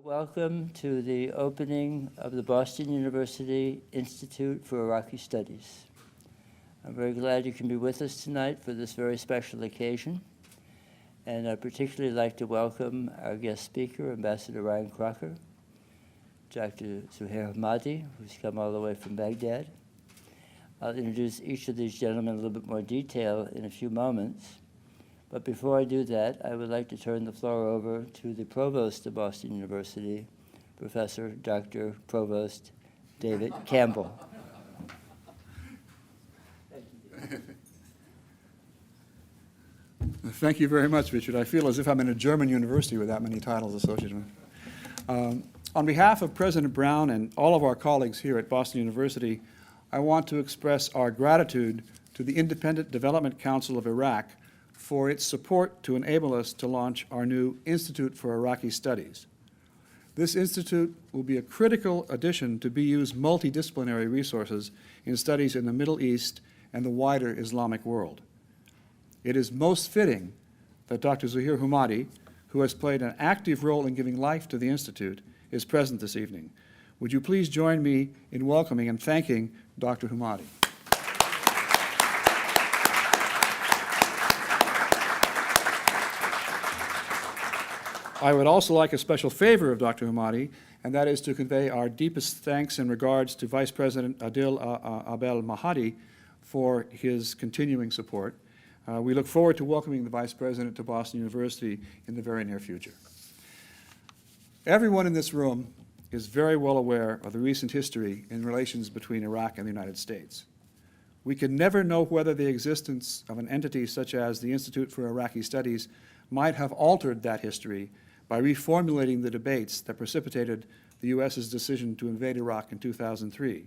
Welcome to the opening of the Boston University Institute for Iraqi Studies. I'm very glad you can be with us tonight for this very special occasion. And I'd particularly like to welcome our guest speaker, Ambassador Ryan Crocker, Dr. Zuhair Hamadi, who's come all the way from Baghdad. I'll introduce each of these gentlemen in a little bit more detail in a few moments. But before I do that, I would like to turn the floor over to the Provost of Boston University, Professor Dr. Provost David Campbell. Thank you very much, Richard. I feel as if I'm in a German university with that many titles associated with it. On behalf of President Brown and all of our colleagues here at Boston University, I want to express our gratitude to the Independent Development Council of Iraq for its support to enable us to launch our new Institute for Iraqi Studies. This institute will be a critical addition to BU's multidisciplinary resources in studies in the Middle East and the wider Islamic world. It is most fitting that Dr. Zuhair Hamadi, who has played an active role in giving life to the Institute, is present this evening. Would you please join me in welcoming and thanking Dr. Hamadi? I would also like a special favor of Dr. Hamadi, and that is to convey our deepest thanks and regards to Vice President Adil Abel Mahdi for his continuing support. We look forward to welcoming the Vice President to Boston University in the very near future. Everyone in this room is very well aware of the recent history in relations between Iraq and the United States. We can never know whether the existence of an entity such as the Institute for Iraqi Studies might have altered that history by reformulating the debates that precipitated the U.S.'s decision to invade Iraq in 2003.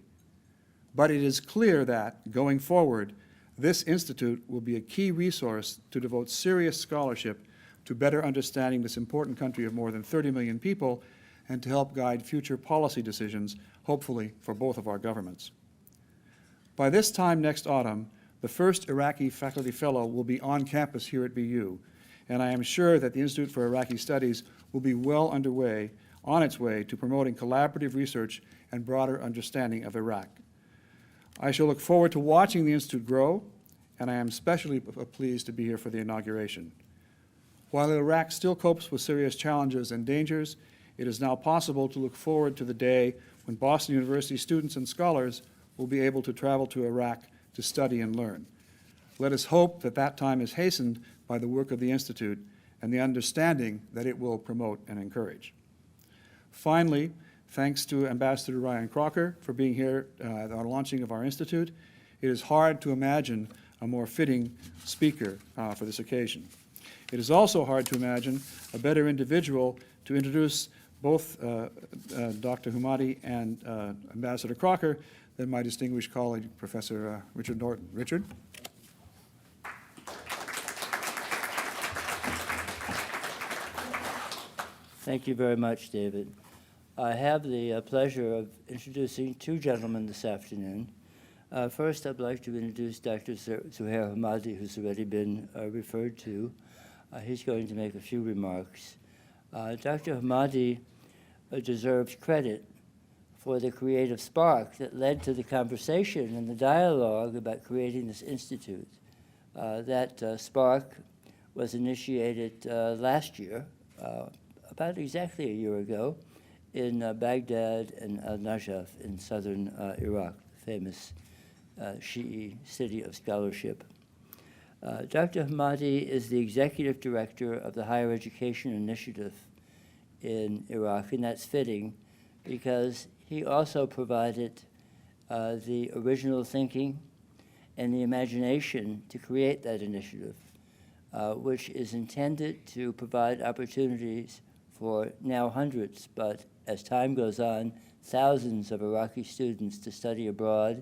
But it is clear that, going forward, this institute will be a key resource to devote serious scholarship to better understanding this important country of more than 30 million people and to help guide future policy decisions, hopefully for both of our governments. By this time next autumn, the first Iraqi faculty fellow will be on campus here at BU, and I am sure that the Institute for Iraqi Studies will be well underway, on its way to promoting collaborative research and broader understanding of Iraq. I shall look forward to watching the Institute grow, and I am especially pleased to be here for the inauguration. While Iraq still copes with serious challenges and dangers, it is now possible to look forward to the day when Boston University students and scholars will be able to travel to Iraq to study and learn. Let us hope that that time is hastened by the work of the Institute and the understanding that it will promote and encourage. Finally, thanks to Ambassador Ryan Crocker for being here at our launching of our Institute. It is hard to imagine a more fitting speaker for this occasion. It is also hard to imagine a better individual to introduce both Dr. Hamadi and Ambassador Crocker than my distinguished colleague, Professor Richard Norton. Richard? Thank you very much, David. I have the pleasure of introducing two gentlemen this afternoon. First, I'd like to introduce Dr. Zuhair Hamadi, who's already been referred to. He's going to make a few remarks. Dr. Hamadi deserves credit for the creative spark that led to the conversation and the dialogue about creating this institute. That spark was initiated last year, about exactly a year ago, in Baghdad and al-Najaf in southern Iraq, the famous Shi'i city of scholarship. Dr. Hamadi is the executive director of the Higher Education Initiative in Iraq, and that's fitting because he also provided the original thinking and the imagination to create that initiative, which is intended to provide opportunities for now hundreds, but as time goes on, thousands of Iraqi students to study abroad,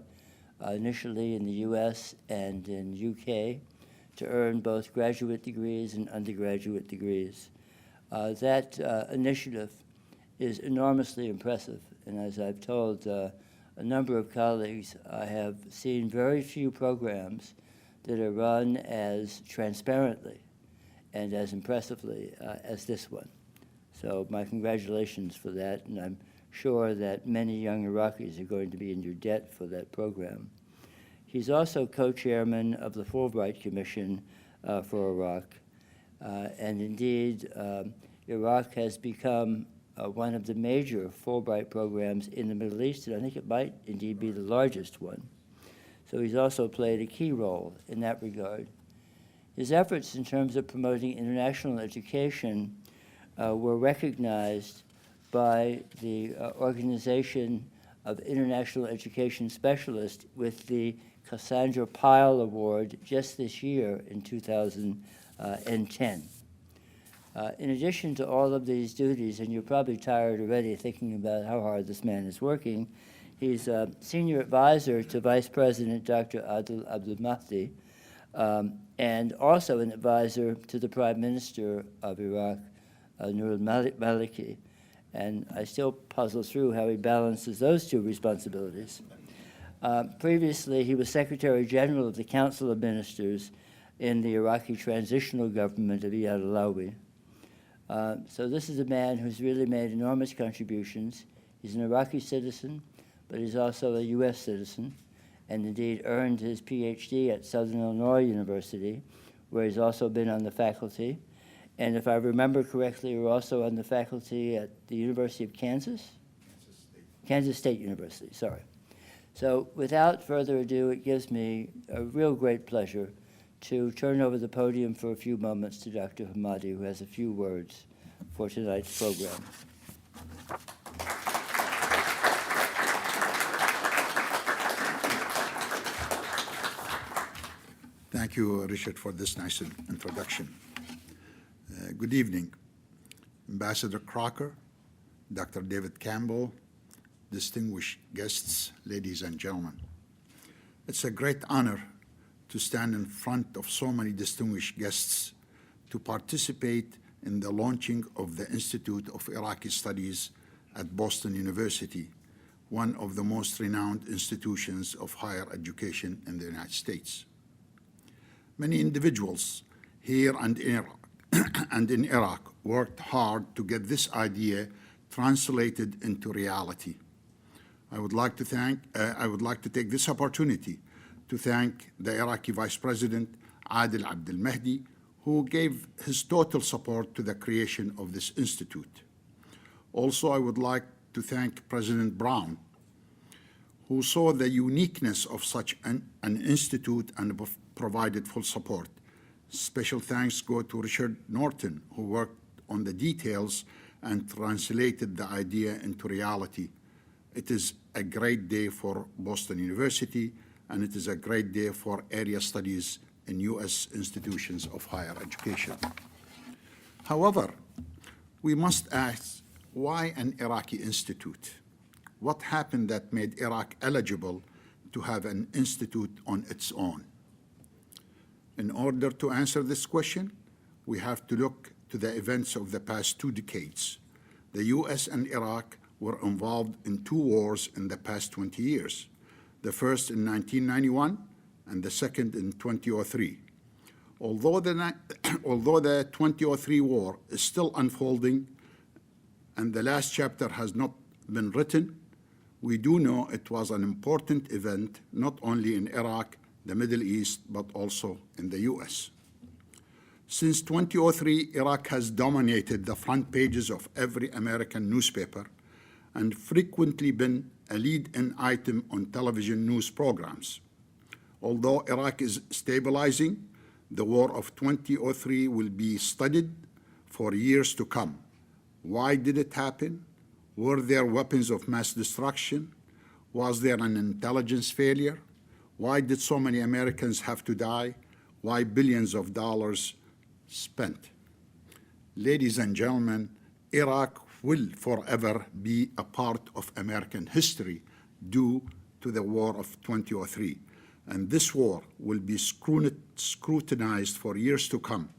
initially in the US and in UK, to earn both graduate degrees and undergraduate degrees. That initiative is enormously impressive, and as I've told a number of colleagues, I have seen very few programs that are run as transparently and as impressively as this one. So my congratulations for that, and I'm sure that many young Iraqis are going to be in your debt for that program. He's also co-chairman of the Fulbright Commission for Iraq, and indeed, Iraq has become one of the major Fulbright programs in the Middle East, and I think it might indeed be the largest one. So he's also played a key role in that regard. His efforts in terms of promoting international education were recognized by the Organization of International Education Specialists with the Cassandra Pyle Award just this year in 2010. In addition to all of these duties, and you're probably tired already thinking about how hard this man is working, he's a senior advisor to Vice President Dr. Adil Abdul Mahdi, and also an advisor to the Prime Minister of Iraq, Nur al-Maliki. And I still puzzle through how he balances those two responsibilities. Previously, he was Secretary General of the Council of Ministers in the Iraqi transitional government of Iyad Alawi. So this is a man who's really made enormous contributions. He's an Iraqi citizen, but he's also a U.S. citizen, and indeed earned his PhD at Southern Illinois University, where he's also been on the faculty. And if I remember correctly, we're also on the faculty at the University of Kansas? Kansas State University, sorry. So without further ado, it gives me a real great pleasure to turn over the podium for a few moments to Dr. Hamadi, who has a few words for tonight's program. Thank you, Richard, for this nice introduction. Good evening, Ambassador Crocker, Dr. David Campbell, distinguished guests, ladies and gentlemen. It's a great honor to stand in front of so many distinguished guests to participate in the launching of the Institute of Iraqi Studies at Boston University, one of the most renowned institutions of higher education in the United States. Many individuals here and in Iraq worked hard to get this idea translated into reality. I would like to take this opportunity to thank the Iraqi Vice President Adil Abdul Mahdi, who gave his total support to the creation of this institute. Also, I would like to thank President Brown, who saw the uniqueness of such an institute and provided full support. Special thanks go to Richard Norton, who worked on the details and translated the idea into reality. It is a great day for Boston University, and it is a great day for area studies in U.S. institutions of higher education. However, we must ask, why an Iraqi institute? What happened that made Iraq eligible to have an institute on its own? In order to answer this question, we have to look to the events of the past 2 decades. The U.S. and Iraq were involved in 2 wars in the past 20 years, the first in 1991 and the second in 2003. Although the 2003 war is still unfolding and the last chapter has not been written, we do know it was an important event not only in Iraq, the Middle East, but also in the U.S. Since 2003, Iraq has dominated the front pages of every American newspaper and frequently been a lead-in item on television news programs. Although Iraq is stabilizing, the war of 2003 will be studied for years to come. Why did it happen? Were there weapons of mass destruction? Was there an intelligence failure? Why did so many Americans have to die? Why billions of dollars spent? Ladies and gentlemen, Iraq will forever be a part of American history due to the war of 2003. And this war will be scrutinized for years to come.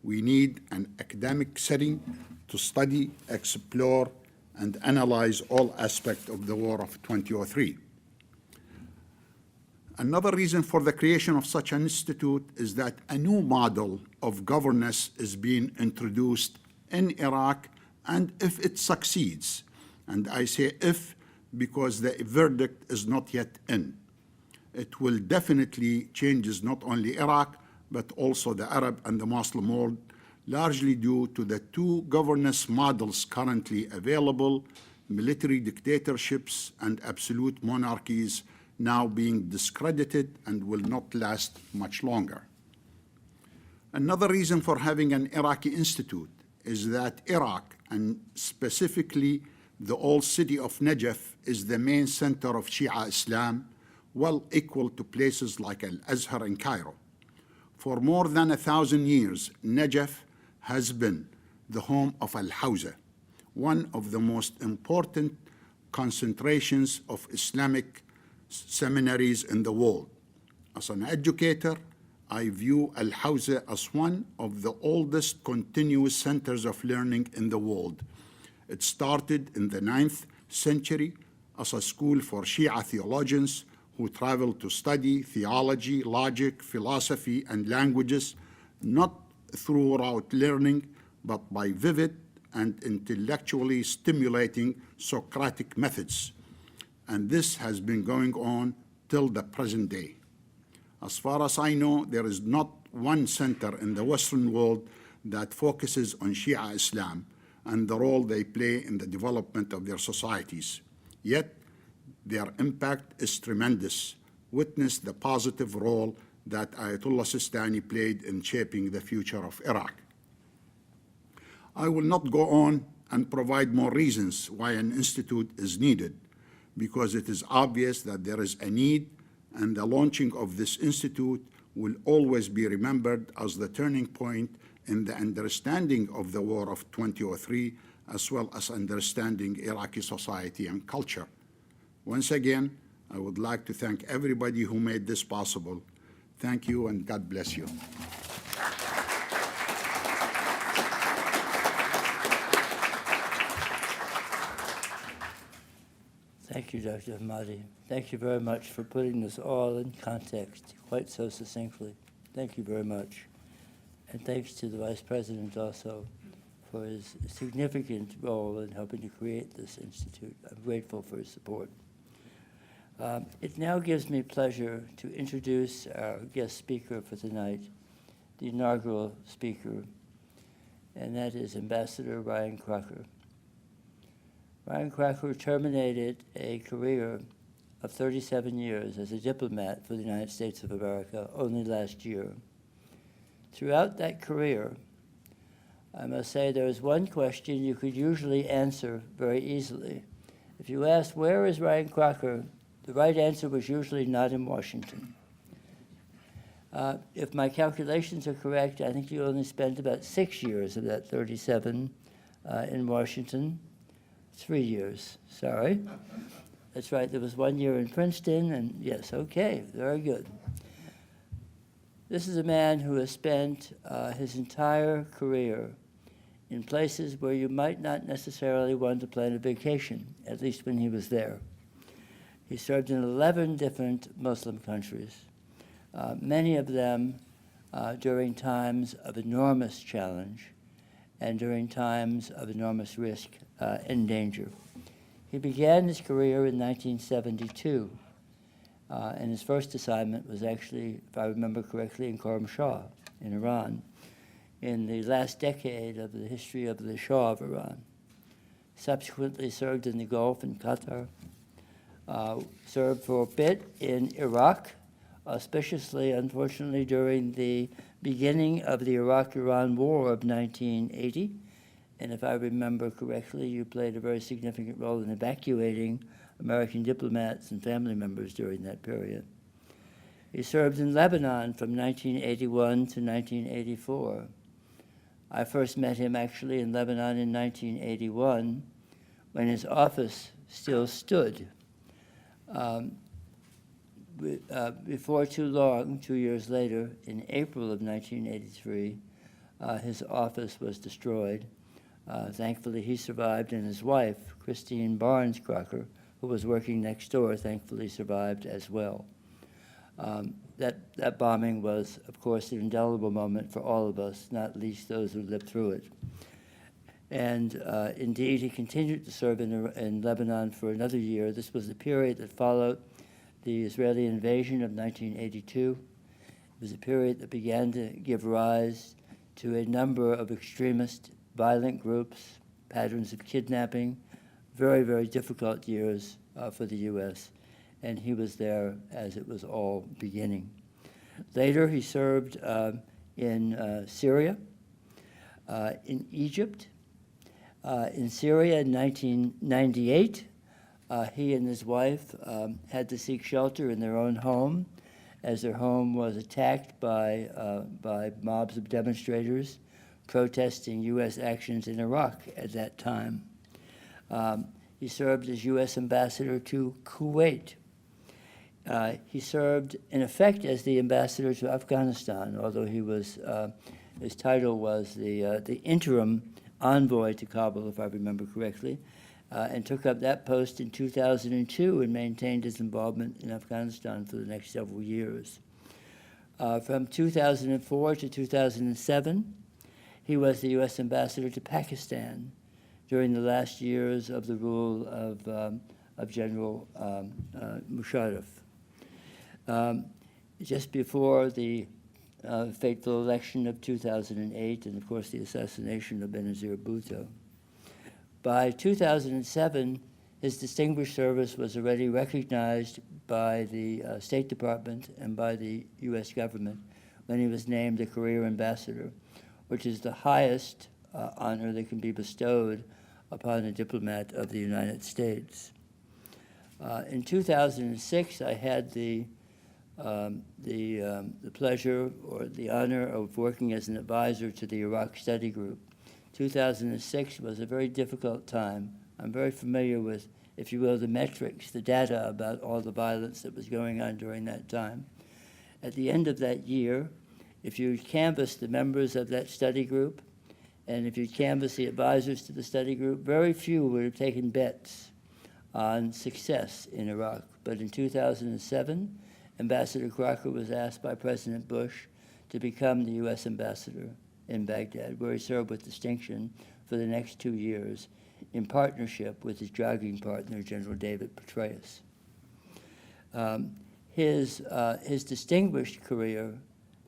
We need an academic setting to study, explore, and analyze all aspects of the war of 2003. Another reason for the creation of such an institute is that a new model of governance is being introduced in Iraq and if it succeeds, and I say if because the verdict is not yet in, it will definitely change not only Iraq, but also the Arab and the Muslim world, largely due to the two governance models currently available, military dictatorships and absolute monarchies now being discredited and will not last much longer. Another reason for having an Iraqi institute is that Iraq, and specifically the old city of Najaf, is the main center of Shia Islam, well equal to places like Al-Azhar in Cairo. For more than 1,000 years, Najaf has been the home of Al-Hawza, one of the most important concentrations of Islamic seminaries in the world. As an educator, I view Al-Hawza as one of the oldest continuous centers of learning in the world. It started in the 9th century as a school for Shia theologians who traveled to study theology, logic, philosophy, and languages, not through rote learning, but by vivid and intellectually stimulating Socratic methods. And this has been going on till the present day. As far as I know, there is not one center in the Western world that focuses on Shia Islam and the role they play in the development of their societies. Yet, their impact is tremendous. Witness the positive role that Ayatollah Sistani played in shaping the future of Iraq. I will not go on and provide more reasons why an institute is needed, because it is obvious that there is a need, and the launching of this institute will always be remembered as the turning point in the understanding of the war of 2003, as well as understanding Iraqi society and culture. Once again, I would like to thank everybody who made this possible. Thank you, and God bless you. Thank you, Dr. Ahmadi. Thank you very much for putting this all in context quite so succinctly. Thank you very much. And thanks to the Vice President also for his significant role in helping to create this institute. I'm grateful for his support. It now gives me pleasure to introduce our guest speaker for tonight, the inaugural speaker, and that is Ambassador Ryan Crocker. Ryan Crocker terminated a career of 37 years as a diplomat for the United States of America only last year. Throughout that career, I must say there is one question you could usually answer very easily. If you asked, where is Ryan Crocker, the right answer was usually not in Washington. If my calculations are correct, I think you only spent about 6 years of that 37 in Washington. 3 years, sorry. That's right, there was 1 year in Princeton, and yes, okay, very good. This is a man who has spent his entire career in places where you might not necessarily want to plan a vacation, at least when he was there. He served in 11 different Muslim countries, many of them during times of enormous challenge and during times of enormous risk and danger. He began his career in 1972, and his first assignment was actually, if I remember correctly, in Khorram Shah in Iran, in the last decade of the history of the Shah of Iran. Subsequently served in the Gulf and Qatar, served for a bit in Iraq, auspiciously, unfortunately, during the beginning of the Iraq-Iran War of 1980. And if I remember correctly, you played a very significant role in evacuating American diplomats and family members during that period. He served in Lebanon from 1981 to 1984. I first met him actually in Lebanon in 1981 when his office still stood. Before too long, 2 years later, in April of 1983, his office was destroyed. Thankfully, he survived, and his wife, Christine Barnes Crocker, who was working next door, thankfully survived as well. That bombing was, of course, an indelible moment for all of us, not least those who lived through it. And indeed, he continued to serve in Lebanon for another year. This was the period that followed the Israeli invasion of 1982. It was a period that began to give rise to a number of extremist violent groups, patterns of kidnapping, very, very difficult years for the U.S., and he was there as it was all beginning. Later, he served in Syria, in Egypt. In Syria in 1998, he and his wife had to seek shelter in their own home as their home was attacked by mobs of demonstrators protesting U.S. actions in Iraq at that time. He served as U.S. ambassador to Kuwait. He served, in effect, as the ambassador to Afghanistan, although he was, his title was the interim envoy to Kabul, if I remember correctly, and took up that post in 2002 and maintained his involvement in Afghanistan for the next several years. From 2004 to 2007, he was the U.S. ambassador to Pakistan during the last years of the rule of General Musharraf. Just before the fateful election of 2008 and, of course, the assassination of Benazir Bhutto. By 2007, his distinguished service was already recognized by the State Department and by the U.S. government when he was named a career ambassador, which is the highest honor that can be bestowed upon a diplomat of the United States. In 2006, I had the pleasure or the honor of working as an advisor to the Iraq Study Group. 2006 was a very difficult time. I'm very familiar with, if you will, the metrics, the data about all the violence that was going on during that time. At the end of that year, if you canvass the members of that study group, and if you canvass the advisors to the study group, very few would have taken bets on success in Iraq. But in 2007, Ambassador Crocker was asked by President Bush to become the U.S. ambassador in Baghdad, where he served with distinction for the next 2 years in partnership with his jogging partner, General David Petraeus. His distinguished career,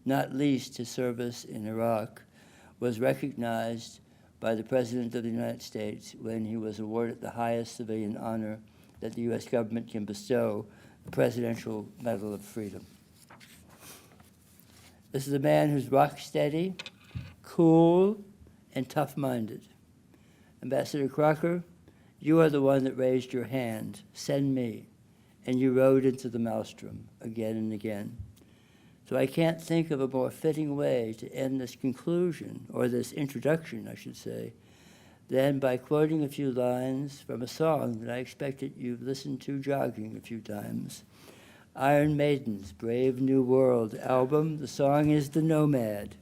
not least his service in Iraq, was recognized by the President of the United States when he was awarded the highest civilian honor that the U.S. government can bestow, the Presidential Medal of Freedom. This is a man who's rock steady, cool, and tough-minded. Ambassador Crocker, you are the one that raised your hand, send me, and you rode into the maelstrom again and again. So I can't think of a more fitting way to end this conclusion, or this introduction, I should say, than by quoting a few lines from a song that I expected you've listened to jogging a few times. Iron Maiden's Brave New World album, the song is The Nomad.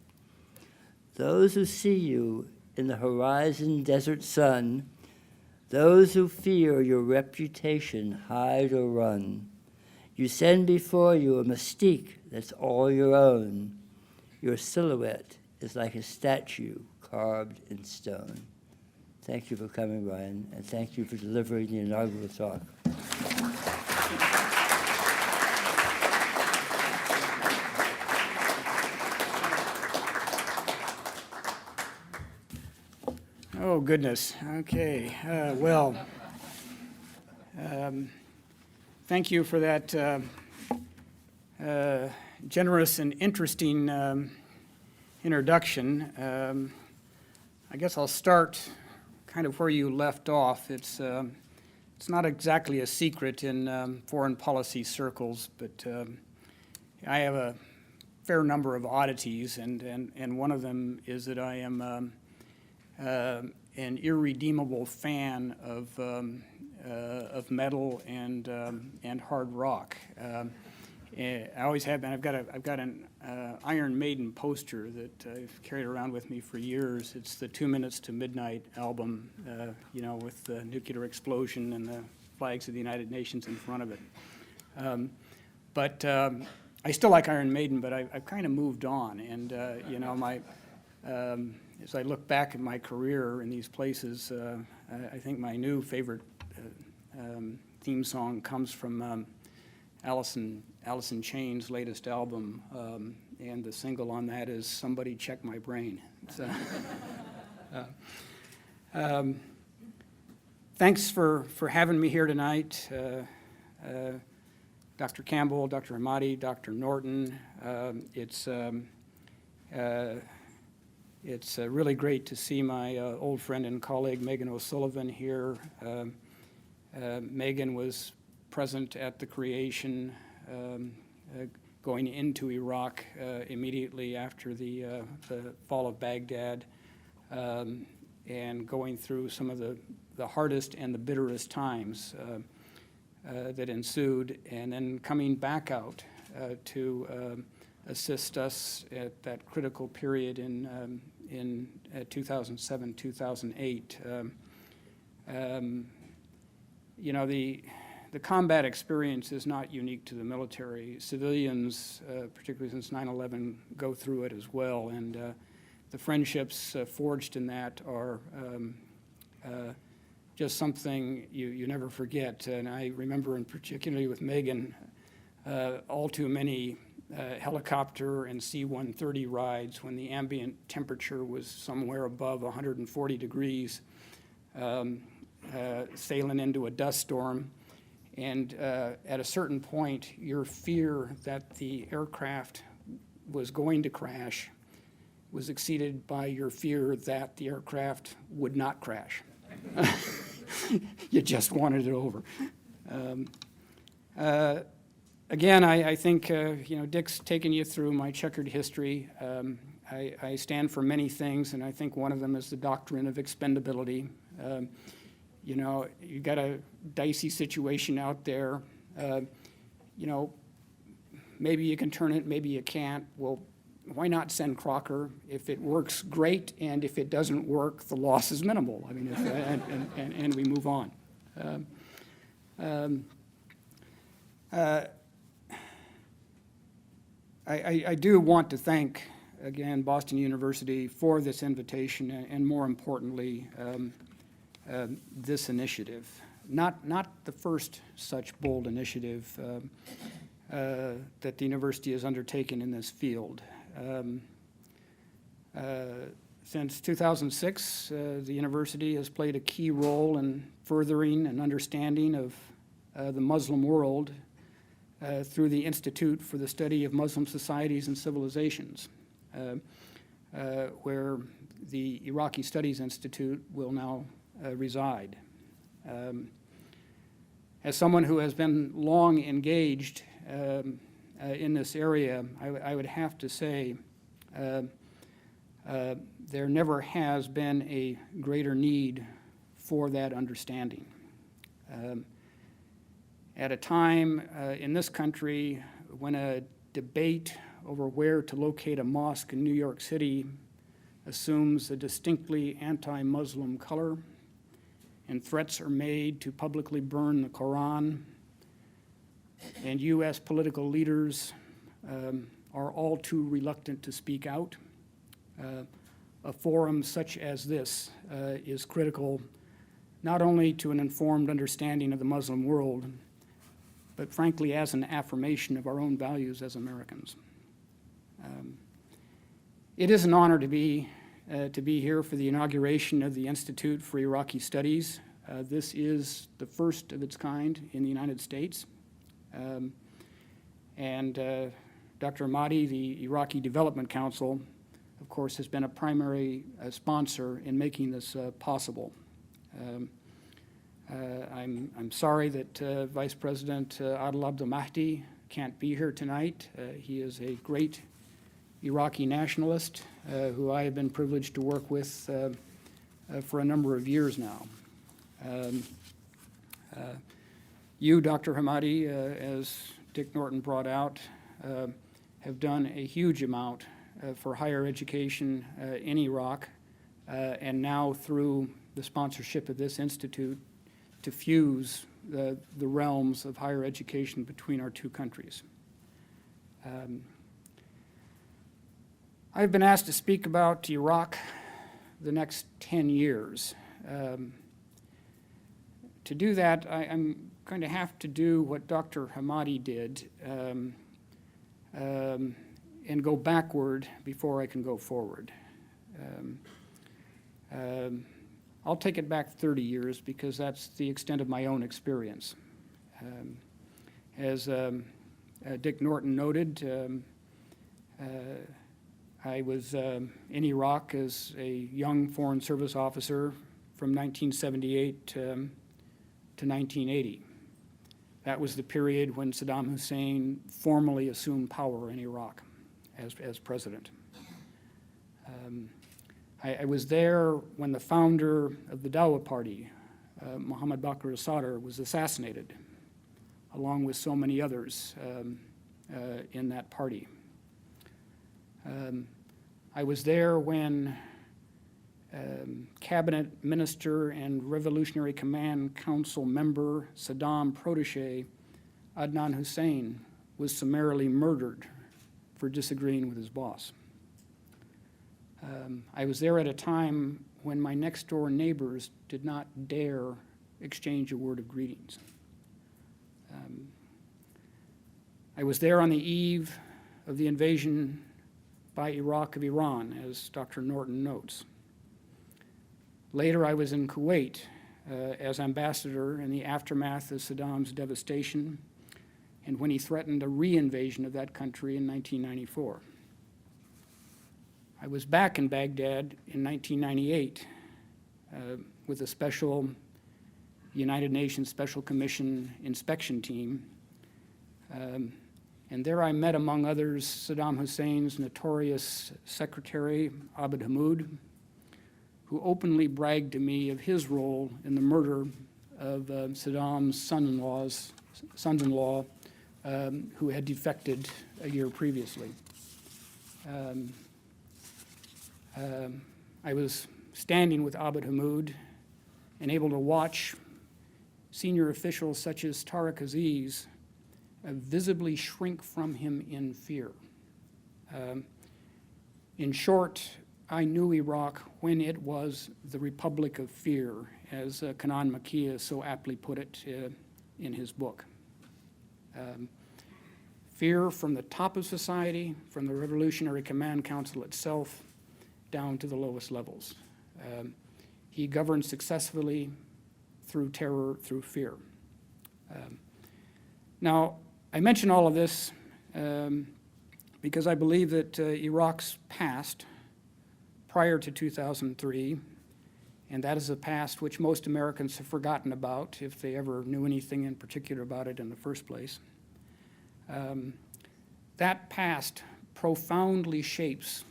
Those who see you in the horizon desert sun, those who fear your reputation hide or run. You send before you a mystique that's all your own. Your silhouette is like a statue carved in stone. Thank you for coming, Ryan, and thank you for delivering the inaugural talk. Oh, goodness. Okay. Thank you for that generous and interesting introduction. I guess I'll start kind of where you left off. It's not exactly a secret in foreign policy circles, but I have a fair number of oddities, and one of them is that I am an irredeemable fan of metal and hard rock. I always have been. I've got an Iron Maiden poster that I've carried around with me for years. It's the 2 Minutes to Midnight album, with the nuclear explosion and the flags of the United Nations in front of it. But I still like Iron Maiden, but I've kind of moved on, and as I look back at my career in these places, I think my new favorite theme song comes from Alice in Chains' latest album, and the single on that is "Somebody Check My Brain." Thanks for having me here tonight, Dr. Campbell, Dr. Hamadi, Dr. Norton. It's really great to see my old friend and colleague Megan O'Sullivan here. Megan was present at the creation, going into Iraq immediately after the fall of Baghdad, and going through some of the hardest and the bitterest times that ensued, and then coming back out to assist us at that critical period in 2007, 2008. You know, the combat experience is not unique to the military. Civilians, particularly since 9/11, go through it as well, and the friendships forged in that are just something you never forget. And I remember, in particularly with Megan, all too many helicopter and C-130 rides when the ambient temperature was somewhere above 140 degrees, sailing into a dust storm. And at a certain point, your fear that the aircraft was going to crash was exceeded by your fear that the aircraft would not crash. You just wanted it over. Again, I think, you know, Dick's taken you through my checkered history. I stand for many things, and I think one of them is the doctrine of expendability. You know, you got a dicey situation out there. You know, maybe you can turn it, maybe you can't. Well, why not send Crocker? If it works, great, and if it doesn't work, the loss is minimal. I mean, and we move on. I do want to thank, again, Boston University for this invitation, and more importantly, this initiative. Not the first such bold initiative that the university has undertaken in this field. Since 2006, the university has played a key role in furthering an understanding of the Muslim world through the Institute for the Study of Muslim Societies and Civilizations, where the Iraqi Studies Institute will now reside. As someone who has been long engaged in this area, I would have to say there never has been a greater need for that understanding. At a time in this country when a debate over where to locate a mosque in New York City assumes a distinctly anti-Muslim color, and threats are made to publicly burn the Quran, and U.S. political leaders are all too reluctant to speak out, a forum such as this is critical not only to an informed understanding of the Muslim world, but frankly as an affirmation of our own values as Americans. It is an honor to be here for the inauguration of the Institute for Iraqi Studies. This is the first of its kind in the United States. And Dr. Hamadi, the Iraqi Development Council, of course, has been a primary sponsor in making this possible. I'm sorry that Vice President Adel Abdel Mahdi can't be here tonight. He is a great Iraqi nationalist who I have been privileged to work with for a number of years now. You, Dr. Hamadi, as Dick Norton brought out, have done a huge amount for higher education in Iraq, and now through the sponsorship of this institute to fuse the realms of higher education between our two countries. I've been asked to speak about Iraq the next 10 years. To do that, I'm going to have to do what Dr. Hamadi did and go backward before I can go forward. I'll take it back 30 years because that's the extent of my own experience. As Dick Norton noted, I was in Iraq as a young Foreign Service officer from 1978 to 1980. That was the period when Saddam Hussein formally assumed power in Iraq as president. I was there when the founder of the Dawa Party, Muhammad Bakr al-Sadr, was assassinated, along with so many others in that party. I was there when Cabinet Minister and Revolutionary Command Council member Saddam protege Adnan Hussein was summarily murdered for disagreeing with his boss. I was there at a time when my next-door neighbors did not dare exchange a word of greetings. I was there on the eve of the invasion by Iraq of Iran, as Dr. Norton notes. Later, I was in Kuwait as ambassador in the aftermath of Saddam's devastation and when he threatened a re-invasion of that country in 1994. I was back in Baghdad in 1998 with a special United Nations Special Commission inspection team. And there I met, among others, Saddam Hussein's notorious secretary, Abd Hamid, who openly bragged to me of his role in the murder of Saddam's sons-in-law, who had defected a year previously. I was standing with Abd Hamid and able to watch senior officials such as Tariq Aziz visibly shrink from him in fear. In short, I knew Iraq when it was the Republic of Fear, as Kanan Makia so aptly put it in his book. Fear from the top of society, from the Revolutionary Command Council itself, down to the lowest levels. He governed successfully through terror, through fear. Now, I mention all of this because I believe that Iraq's past, prior to 2003, and that is a past which most Americans have forgotten about, if they ever knew anything in particular about it in the first place. That past profoundly shapes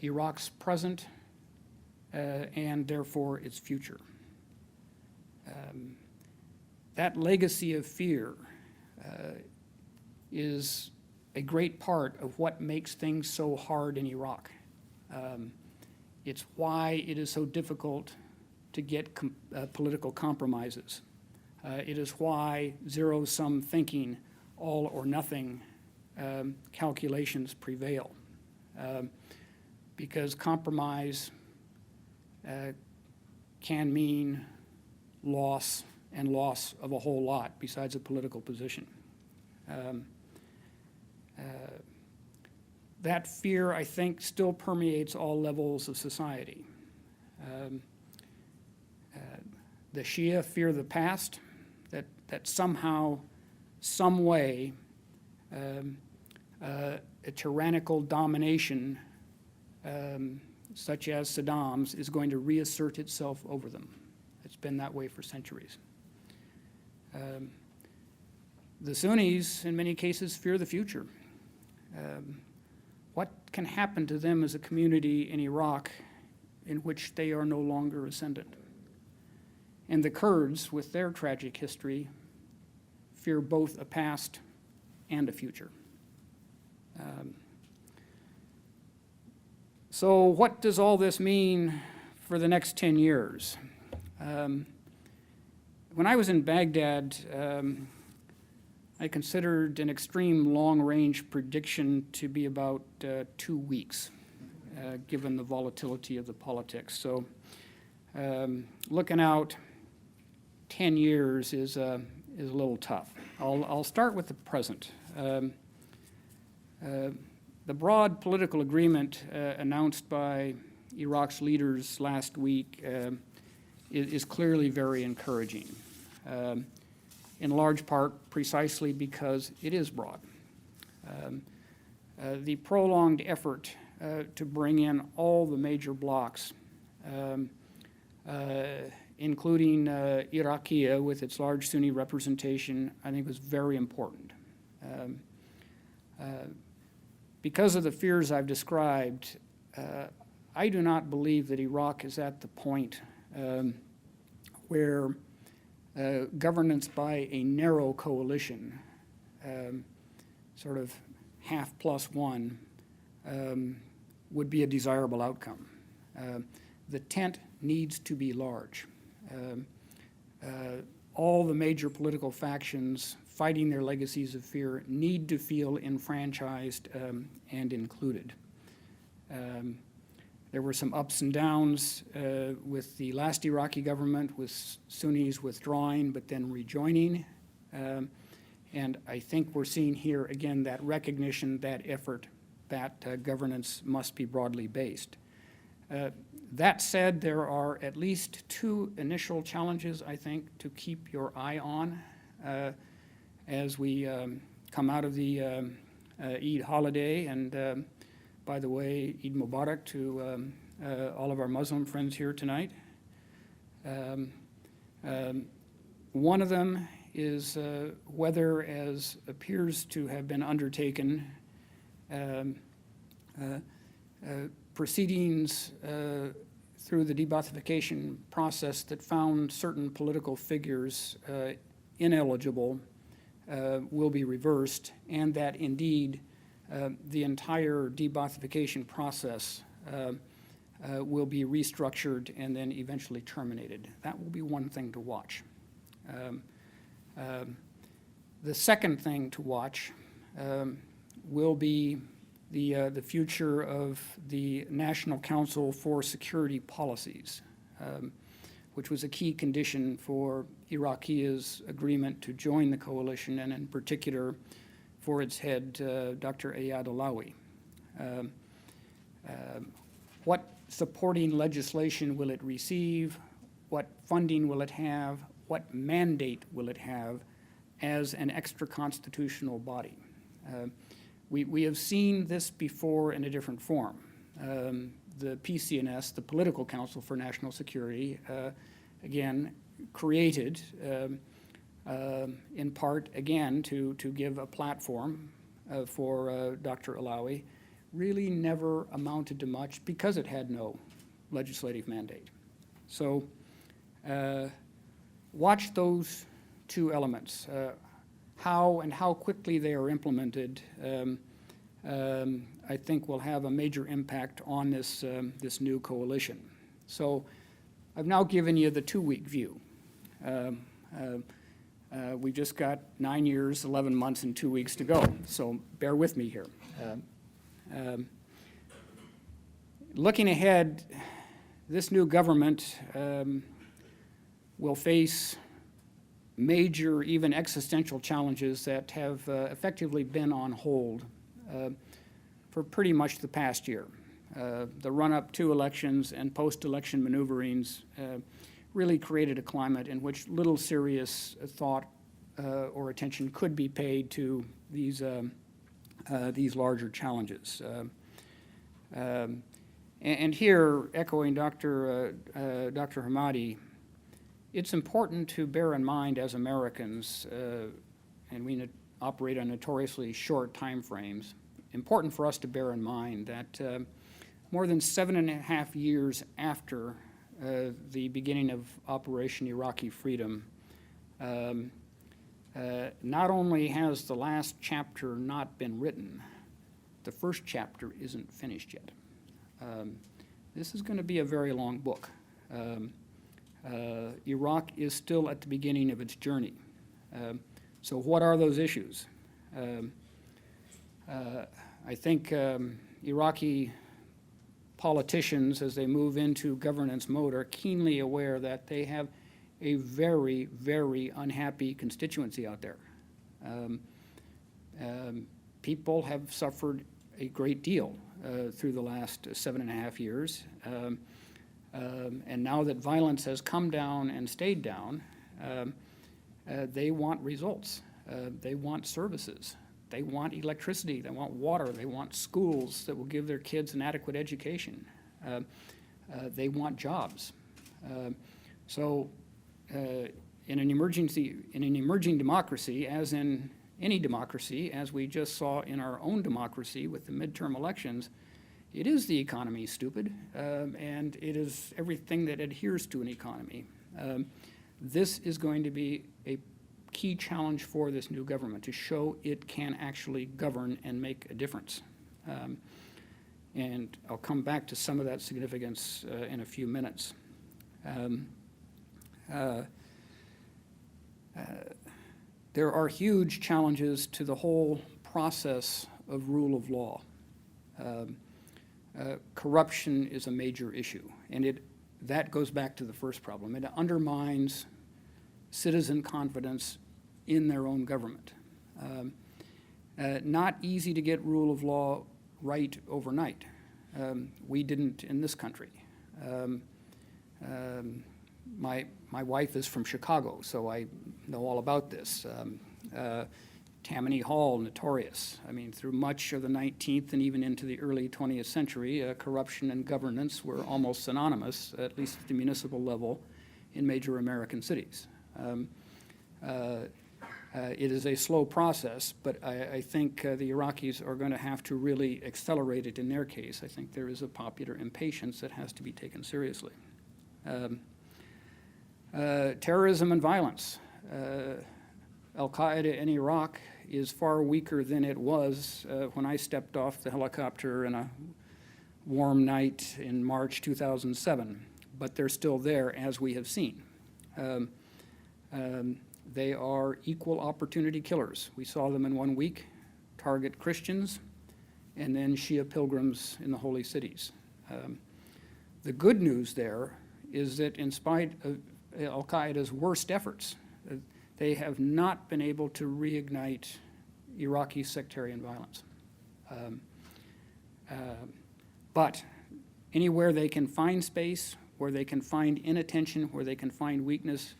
Iraq's present and therefore its future. That legacy of fear is a great part of what makes things so hard in Iraq. It's why it is so difficult to get political compromises. It is why zero-sum thinking, all or nothing calculations prevail. Because compromise can mean loss and loss of a whole lot besides a political position. That fear, I think, still permeates all levels of society. The Shia fear the past, that somehow, some way, a tyrannical domination such as Saddam's is going to reassert itself over them. It's been that way for centuries. The Sunnis, in many cases, fear the future. What can happen to them as a community in Iraq in which they are no longer ascendant? And the Kurds, with their tragic history, fear both a past and a future. So what does all this mean for the next 10 years? When I was in Baghdad, I considered an extreme long-range prediction to be about 2 weeks. given the volatility of the politics. So looking out 10 years is a little tough. I'll start with the present. The broad political agreement announced by Iraq's leaders last week is clearly very encouraging, in large part precisely because it is broad. The prolonged effort to bring in all the major blocs, including Iraqi with its large Sunni representation, I think was very important. Because of the fears I've described, I do not believe that Iraq is at the point where governance by a narrow coalition, sort of half plus one, would be a desirable outcome. The tent needs to be large. All the major political factions fighting their legacies of fear need to feel enfranchised and included. There were some ups and downs with the last Iraqi government, with Sunnis withdrawing but then rejoining. And I think we're seeing here again that recognition, that effort, that governance must be broadly based. That said, there are at least two initial challenges, I think, to keep your eye on as we come out of the Eid holiday. And by the way, Eid Mubarak to all of our Muslim friends here tonight. One of them is whether, as appears to have been undertaken, proceedings through the de-Baathification process that found certain political figures ineligible will be reversed, and that indeed the entire de-Baathification process will be restructured and then eventually terminated. That will be one thing to watch. The second thing to watch will be the future of the National Council for Security Policies, which was a key condition for Iraqi's agreement to join the coalition, and in particular for its head, Dr. Ayad Alawi. What supporting legislation will it receive? What funding will it have? What mandate will it have as an extra-constitutional body? We have seen this before in a different form. The PCNS, the Political Council for National Security, again, created in part, again, to give a platform for Dr. Alawi, really never amounted to much because it had no legislative mandate. So watch those two elements. How quickly they are implemented, I think will have a major impact on this new coalition. So I've now given you the 2-week view. We've just got 9 years, 11 months, and 2 weeks to go, so bear with me here. Looking ahead, this new government will face major, even existential challenges that have effectively been on hold for pretty much the past year. The run-up to elections and post-election maneuverings really created a climate in which little serious thought or attention could be paid to these larger challenges. And here, echoing Dr. Hamadi, it's important to bear in mind as Americans, and we operate on notoriously short time frames, important for us to bear in mind that more than 7.5 years after the beginning of Operation Iraqi Freedom, not only has the last chapter not been written, the first chapter isn't finished yet. This is going to be a very long book. Iraq is still at the beginning of its journey. So what are those issues? I think Iraqi politicians, as they move into governance mode, are keenly aware that they have a very, very unhappy constituency out there. People have suffered a great deal through the last 7.5 years. And now that violence has come down and stayed down, they want results. They want services. They want electricity. They want water. They want schools that will give their kids an adequate education. They want jobs. So in an emerging democracy, as in any democracy, as we just saw in our own democracy with the midterm elections, it is the economy, stupid, and it is everything that adheres to an economy. This is going to be a key challenge for this new government, to show it can actually govern and make a difference. And I'll come back to some of that significance in a few minutes. There are huge challenges to the whole process of rule of law. Corruption is a major issue, and that goes back to the first problem. It undermines citizen confidence in their own government. Not easy to get rule of law right overnight. We didn't in this country. My wife is from Chicago, so I know all about this. Tammany Hall, notorious. I mean, through much of the 19th and even into the early 20th century, corruption and governance were almost synonymous, at least at the municipal level, in major American cities. It is a slow process, but I think the Iraqis are going to have to really accelerate it in their case. I think there is a popular impatience that has to be taken seriously. Terrorism and violence. Al-Qaeda in Iraq is far weaker than it was when I stepped off the helicopter in a warm night in March 2007, but they're still there, as we have seen. They are equal opportunity killers. We saw them in 1 week target Christians and then Shia pilgrims in the holy cities. The good news there is that in spite of Al-Qaeda's worst efforts, they have not been able to reignite Iraqi sectarian violence. But anywhere they can find space, where they can find inattention, where they can find weakness,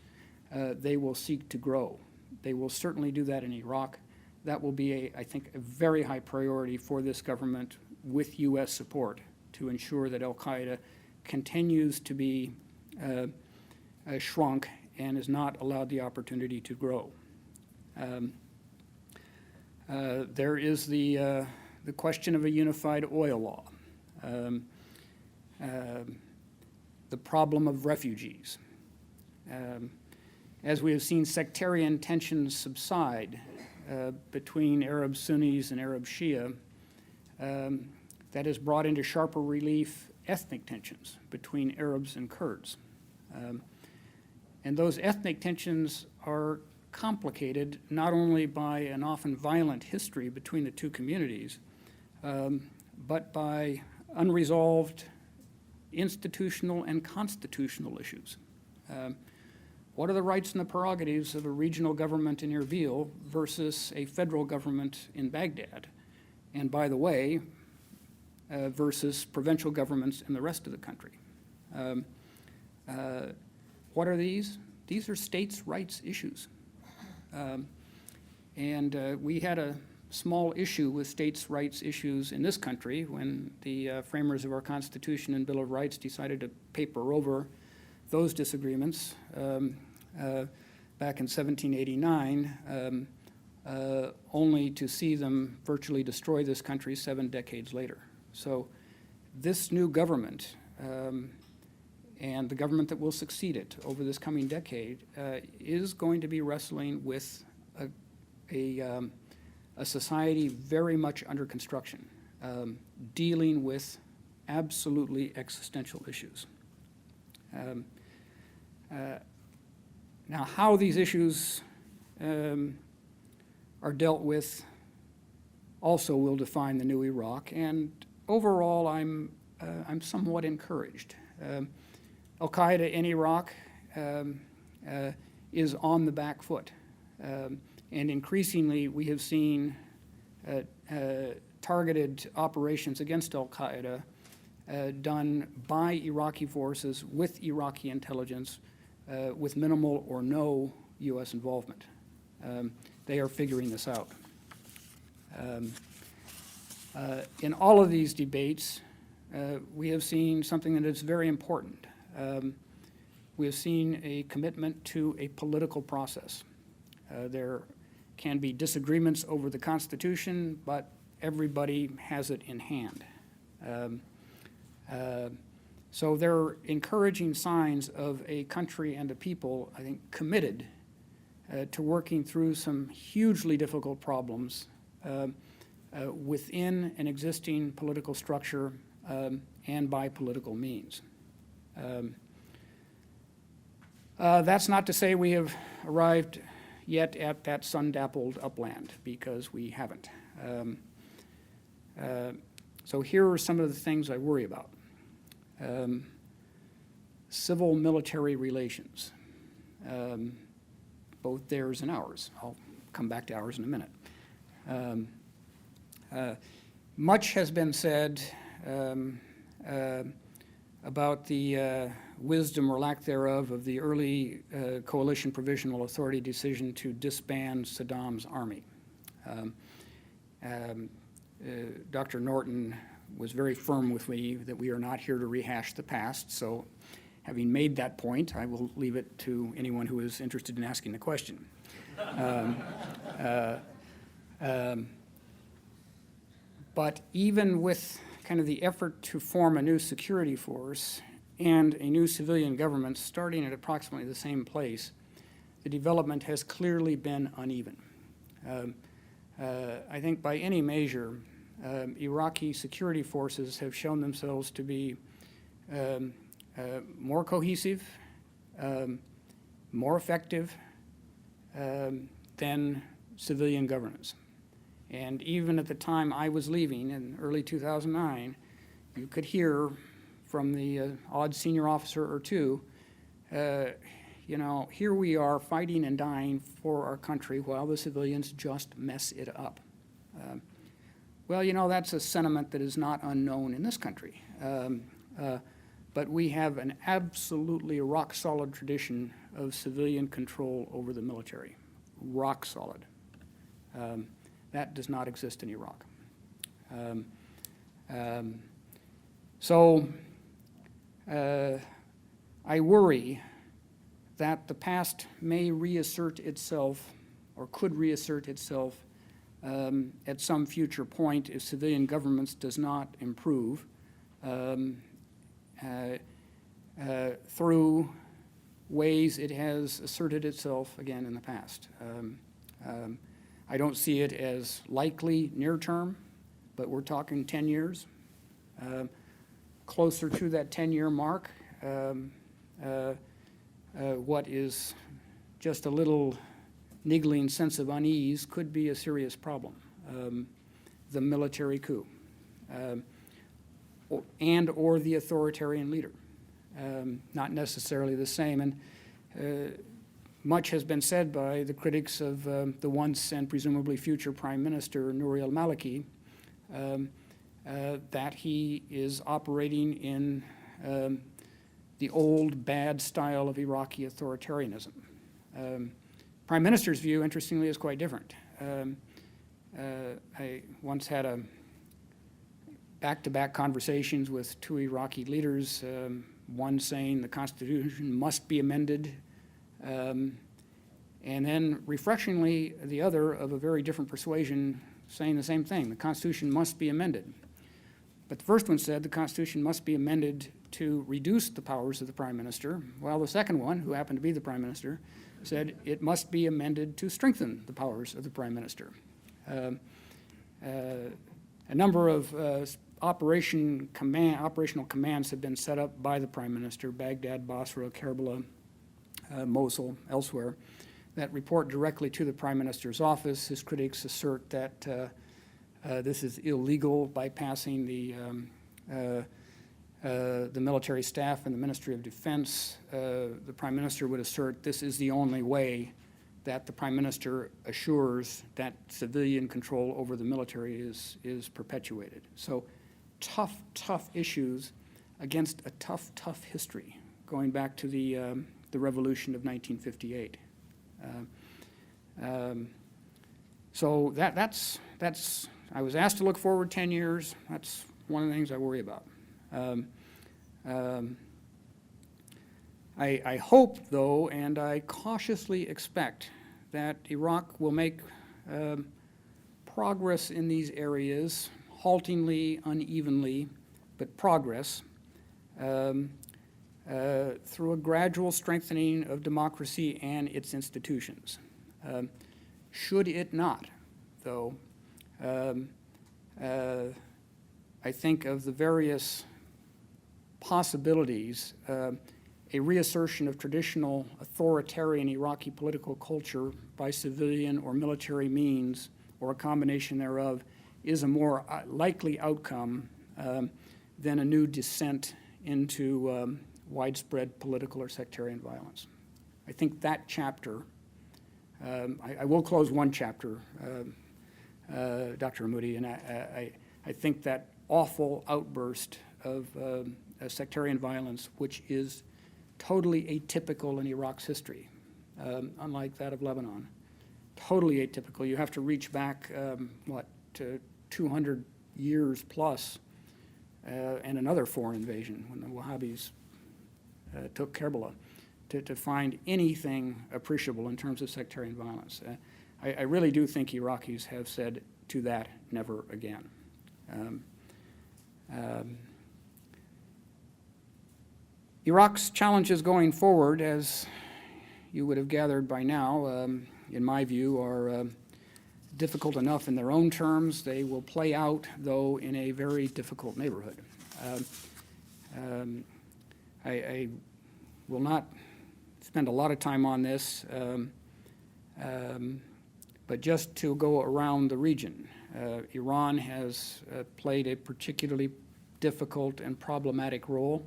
they will seek to grow. They will certainly do that in Iraq. That will be, I think, a very high priority for this government with U.S. support to ensure that Al-Qaeda continues to be shrunk and is not allowed the opportunity to grow. There is the question of a unified oil law, the problem of refugees. As we have seen sectarian tensions subside between Arab Sunnis and Arab Shia, that has brought into sharper relief ethnic tensions between Arabs and Kurds. And those ethnic tensions are complicated not only by an often violent history between the two communities, but by unresolved institutional and constitutional issues. What are the rights and the prerogatives of a regional government in Erbil versus a federal government in Baghdad? And by the way, versus provincial governments in the rest of the country. What are these? These are states' rights issues. And we had a small issue with states' rights issues in this country when the framers of our Constitution and Bill of Rights decided to paper over those disagreements back in 1789, only to see them virtually destroy this country 7 decades later. So this new government and the government that will succeed it over this coming decade is going to be wrestling with a society very much under construction, dealing with absolutely existential issues. Now, how these issues are dealt with also will define the new Iraq, and overall I'm I'm somewhat encouraged. Al-Qaeda in Iraq is on the back foot. And increasingly, we have seen targeted operations against Al-Qaeda done by Iraqi forces with Iraqi intelligence with minimal or no U.S. involvement. They are figuring this out. In all of these debates, we have seen something that is very important. We have seen a commitment to a political process. There can be disagreements over the Constitution, but everybody has it in hand. So there are encouraging signs of a country and a people, I think, committed to working through some hugely difficult problems within an existing political structure and by political means. That's not to say we have arrived yet at that sun-dappled upland, because we haven't. So here are some of the things I worry about. Civil-military relations, both theirs and ours. I'll come back to ours in a minute. Much has been said about the wisdom or lack thereof of the early Coalition Provisional Authority decision to disband Saddam's army. Dr. Norton was very firm with me that we are not here to rehash the past, so having made that point, I will leave it to anyone who is interested in asking the question. But even with kind of the effort to form a new security force and a new civilian government starting at approximately the same place, the development has clearly been uneven. I think by any measure, Iraqi security forces have shown themselves to be more cohesive, more effective than civilian governance. And even at the time I was leaving in early 2009, you could hear from the odd senior officer or two, you know, here we are fighting and dying for our country while the civilians just mess it up. Well, you know, that's a sentiment that is not unknown in this country. But we have an absolutely rock-solid tradition of civilian control over the military. Rock solid. That does not exist in Iraq. So I worry that the past may reassert itself or could reassert itself at some future point if civilian governments does not improve through ways it has asserted itself again in the past. I don't see it as likely near term, but we're talking 10 years. Closer to that 10-year mark, what is just a little niggling sense of unease could be a serious problem. The military coup and or the authoritarian leader. Not necessarily the same. And much has been said by the critics of the once and presumably future Prime Minister Nouri al-Maliki that he is operating in the old bad style of Iraqi authoritarianism. Prime Minister's view, interestingly, is quite different. I once had a back-to-back conversations with two Iraqi leaders, one saying the Constitution must be amended, and then refreshingly the other of a very different persuasion saying the same thing, the Constitution must be amended. But the first one said the Constitution must be amended to reduce the powers of the Prime Minister, while the second one, who happened to be the Prime Minister, said it must be amended to strengthen the powers of the Prime Minister. A number of operational commands have been set up by the Prime Minister, Baghdad, Basra, Karbala, Mosul, elsewhere, that report directly to the Prime Minister's office. His critics assert that this is illegal, bypassing the the military staff and the Ministry of Defense, the Prime Minister would assert this is the only way that the Prime Minister assures that civilian control over the military is perpetuated. So tough issues against a tough history going back to the revolution of 1958. So that's, I was asked to look forward 10 years. That's one of the things I worry about. I hope, though, and I cautiously expect that Iraq will make progress in these areas, haltingly, unevenly, but progress, through a gradual strengthening of democracy and its institutions. Should it not, though, I think of the various possibilities, a reassertion of traditional authoritarian Iraqi political culture by civilian or military means, or a combination thereof, is a more likely outcome than a new descent into widespread political or sectarian violence. I think that chapter, I will close one chapter, Dr. Hammoudi, and I think that awful outburst of sectarian violence, which is totally atypical in Iraq's history, unlike that of Lebanon. Totally atypical. You have to reach back, to 200 years plus, and another foreign invasion when the Wahhabis took Karbala to find anything appreciable in terms of sectarian violence. I really do think Iraqis have said to that, never again. Iraq's challenges going forward, as you would have gathered by now, in my view, are difficult enough in their own terms. They will play out, though, in a very difficult neighborhood. I will not spend a lot of time on this, but just to go around the region. Iran has played a particularly difficult and problematic role.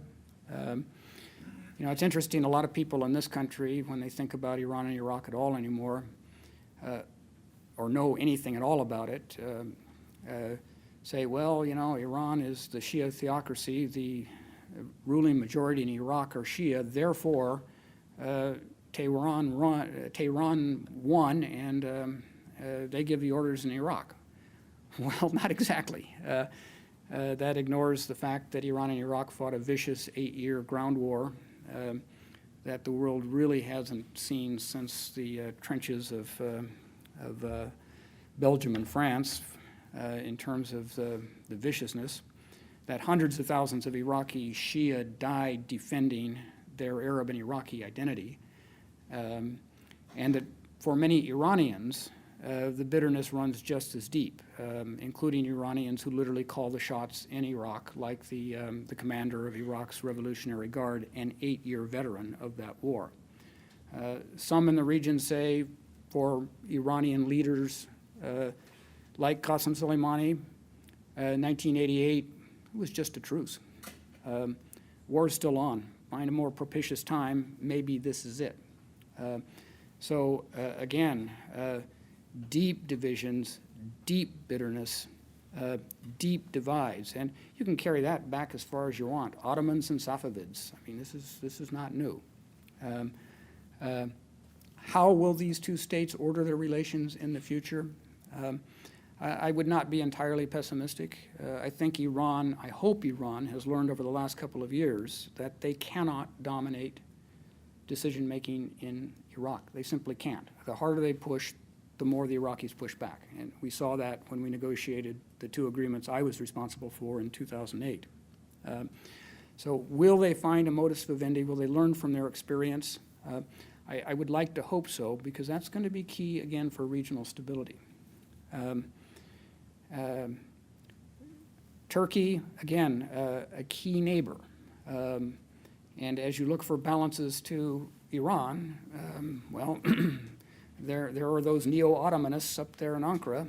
You know, it's interesting, a lot of people in this country, when they think about Iran and Iraq at all anymore, or know anything at all about it, say, well, you know, Iran is the Shia theocracy, the ruling majority in Iraq are Shia, therefore Tehran won and they give the orders in Iraq. Well, not exactly. That ignores the fact that Iran and Iraq fought a vicious 8-year ground war that the world really hasn't seen since the trenches of Belgium and France in terms of the viciousness, that hundreds of thousands of Iraqi Shia died defending their Arab and Iraqi identity, and that for many Iranians, the bitterness runs just as deep, including Iranians who literally call the shots in Iraq, like the commander of Iraq's Revolutionary Guard, an 8-year veteran of that war. Some in the region say, for Iranian leaders like Qasem Soleimani, 1988 was just a truce. War's still on. Find a more propitious time, maybe this is it. So again, deep divisions, deep bitterness, deep divides, and you can carry that back as far as you want. Ottomans and Safavids. I mean, this is not new. How will these two states order their relations in the future? I would not be entirely pessimistic. I think Iran, I hope Iran has learned over the last couple of years that they cannot dominate decision-making in Iraq. They simply can't. The harder they push, the more the Iraqis push back. And we saw that when we negotiated the 2 agreements I was responsible for in 2008. So will they find a modus vivendi? Will they learn from their experience? I would like to hope so, because that's going to be key, again, for regional stability. Turkey, again, a key neighbor. And as you look for balances to Iran, well, there are those neo-Ottomanists up there in Ankara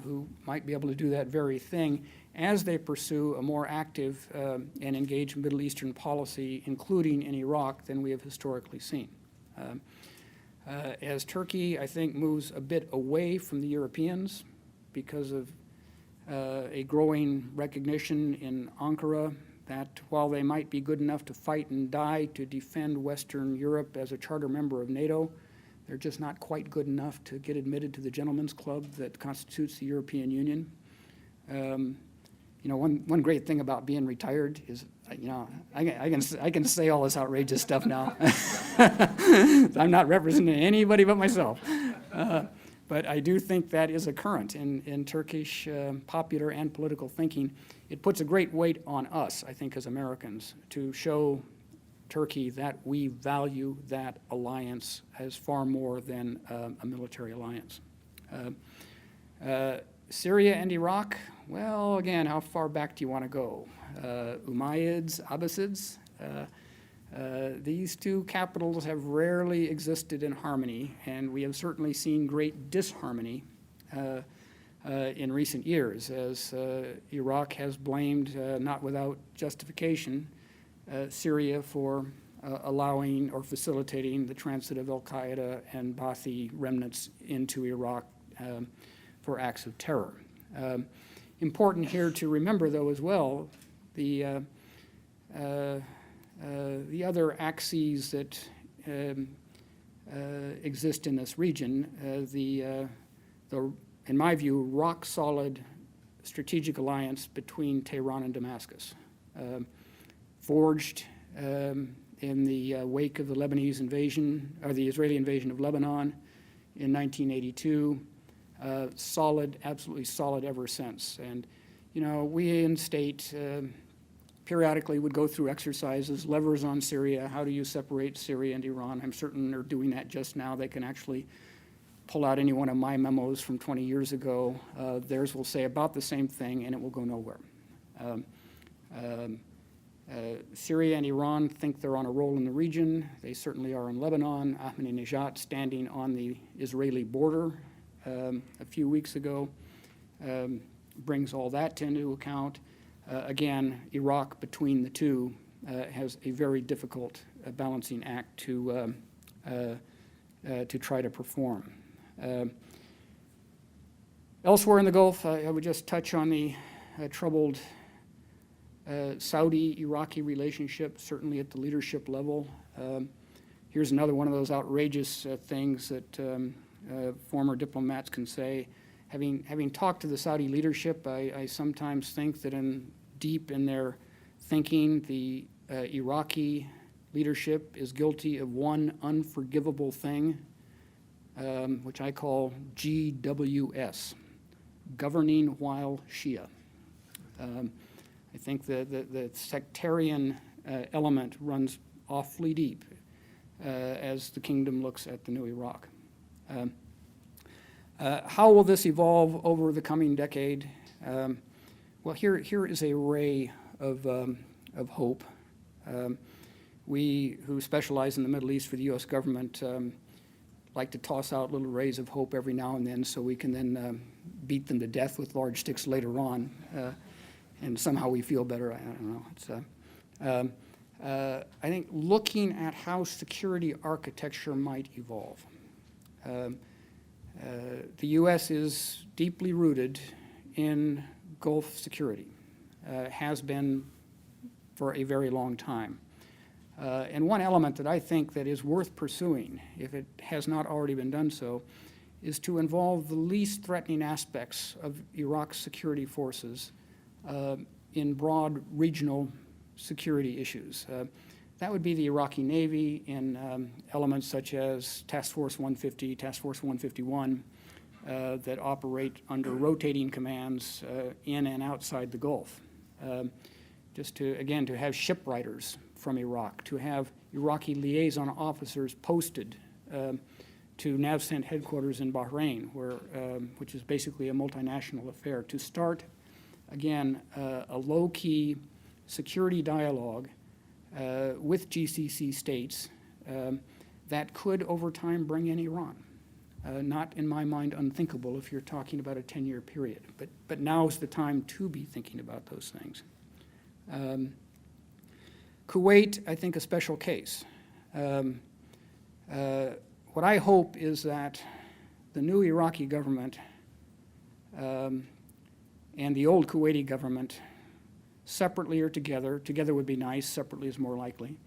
who might be able to do that very thing. as they pursue a more active and engaged Middle Eastern policy, including in Iraq, than we have historically seen. As Turkey, I think, moves a bit away from the Europeans because of a growing recognition in Ankara that while they might be good enough to fight and die to defend Western Europe as a charter member of NATO, they're just not quite good enough to get admitted to the gentleman's club that constitutes the European Union. You know, one great thing about being retired is, you know, I can say all this outrageous stuff now. I'm not representing anybody but myself. But I do think that is a current in Turkish popular and political thinking. It puts a great weight on us, I think, as Americans, to show Turkey that we value that alliance as far more than a military alliance. Syria and Iraq, well, again, how far back do you want to go? Umayyads, Abbasids? These two capitals have rarely existed in harmony, and we have certainly seen great disharmony in recent years as Iraq has blamed, not without justification, Syria for allowing or facilitating the transit of al-Qaeda and Ba'athi remnants into Iraq for acts of terror. Important here to remember, though, as well, the other axes that exist in this region, in my view, rock-solid strategic alliance between Tehran and Damascus, forged in the wake of the Lebanese invasion, or the Israeli invasion of Lebanon in 1982, solid, absolutely solid ever since. And, you know, we in state periodically would go through exercises, levers on Syria, how do you separate Syria and Iran? I'm certain they're doing that just now. They can actually pull out any one of my memos from 20 years ago. Theirs will say about the same thing, and it will go nowhere. Syria and Iran think they're on a roll in the region. They certainly are in Lebanon. Ahmadinejad standing on the Israeli border a few weeks ago brings all that into account. Again, Iraq between the two has a very difficult balancing act to try to perform. Elsewhere in the Gulf, I would just touch on the troubled Saudi-Iraqi relationship, certainly at the leadership level. Here's another one of those outrageous things that former diplomats can say. Having talked to the Saudi leadership, I sometimes think that deep in their thinking, the Iraqi leadership is guilty of one unforgivable thing, which I call GWS, governing while Shia. I think the sectarian element runs awfully deep as the kingdom looks at the new Iraq. How will this evolve over the coming decade? Well, here is a ray of hope. We who specialize in the Middle East for the U.S. government like to toss out little rays of hope every now and then so we can then beat them to death with large sticks later on, and somehow we feel better. I don't know. I think looking at how security architecture might evolve. The U.S. is deeply rooted in Gulf security, has been for a very long time. And one element that I think that is worth pursuing, if it has not already been done so, is to involve the least threatening aspects of Iraq's security forces in broad regional security issues. That would be the Iraqi Navy in elements such as Task Force 150, Task Force 151, that operate under rotating commands in and outside the Gulf. Just to, again, to have shipwriters from Iraq, to have Iraqi liaison officers posted to NAVCENT headquarters in Bahrain, which is basically a multinational affair, to start, again, a low-key security dialogue with GCC states that could, over time, bring in Iran. Not, in my mind, unthinkable if you're talking about a 10-year period. But now is the time to be thinking about those things. Kuwait, I think, a special case. What I hope is that the new Iraqi government and the old Kuwaiti government, separately or together would be nice, separately is more likely,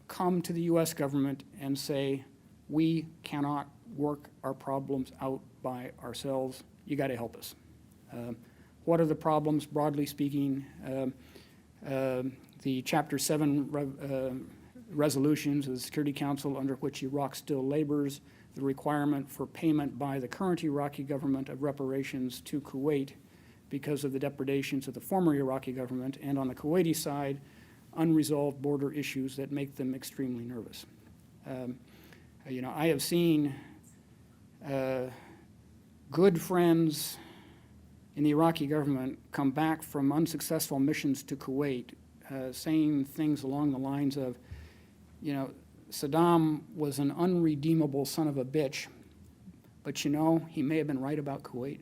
come to the U.S. government and say, we cannot work our problems out by ourselves. You got to help us. What are the problems, broadly speaking? The Chapter 7 resolutions of the Security Council under which Iraq still labors, the requirement for payment by the current Iraqi government of reparations to Kuwait because of the depredations of the former Iraqi government, and on the Kuwaiti side, unresolved border issues that make them extremely nervous. You know, I have seen good friends in the Iraqi government come back from unsuccessful missions to Kuwait saying things along the lines of, you know, Saddam was an unredeemable son of a bitch, but you know, he may have been right about Kuwait.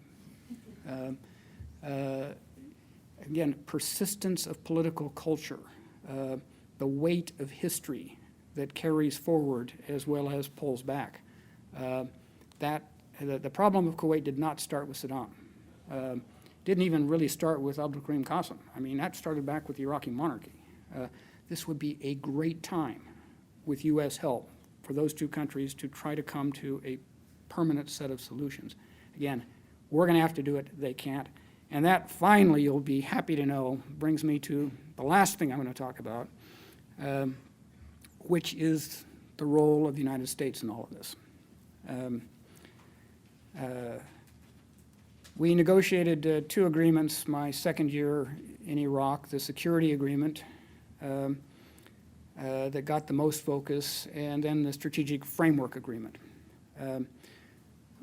Again, persistence of political culture, the weight of history that carries forward as well as pulls back. The problem of Kuwait did not start with Saddam. Didn't even really start with Abdul Karim Qasim. I mean, that started back with the Iraqi monarchy. This would be a great time with U.S. help for those two countries to try to come to a permanent set of solutions. Again, we're going to have to do it. They can't. And that, finally, you'll be happy to know, brings me to the last thing I'm going to talk about, which is the role of the United States in all of this. We negotiated two agreements my second year in Iraq, the security agreement that got the most focus, and then the strategic framework agreement.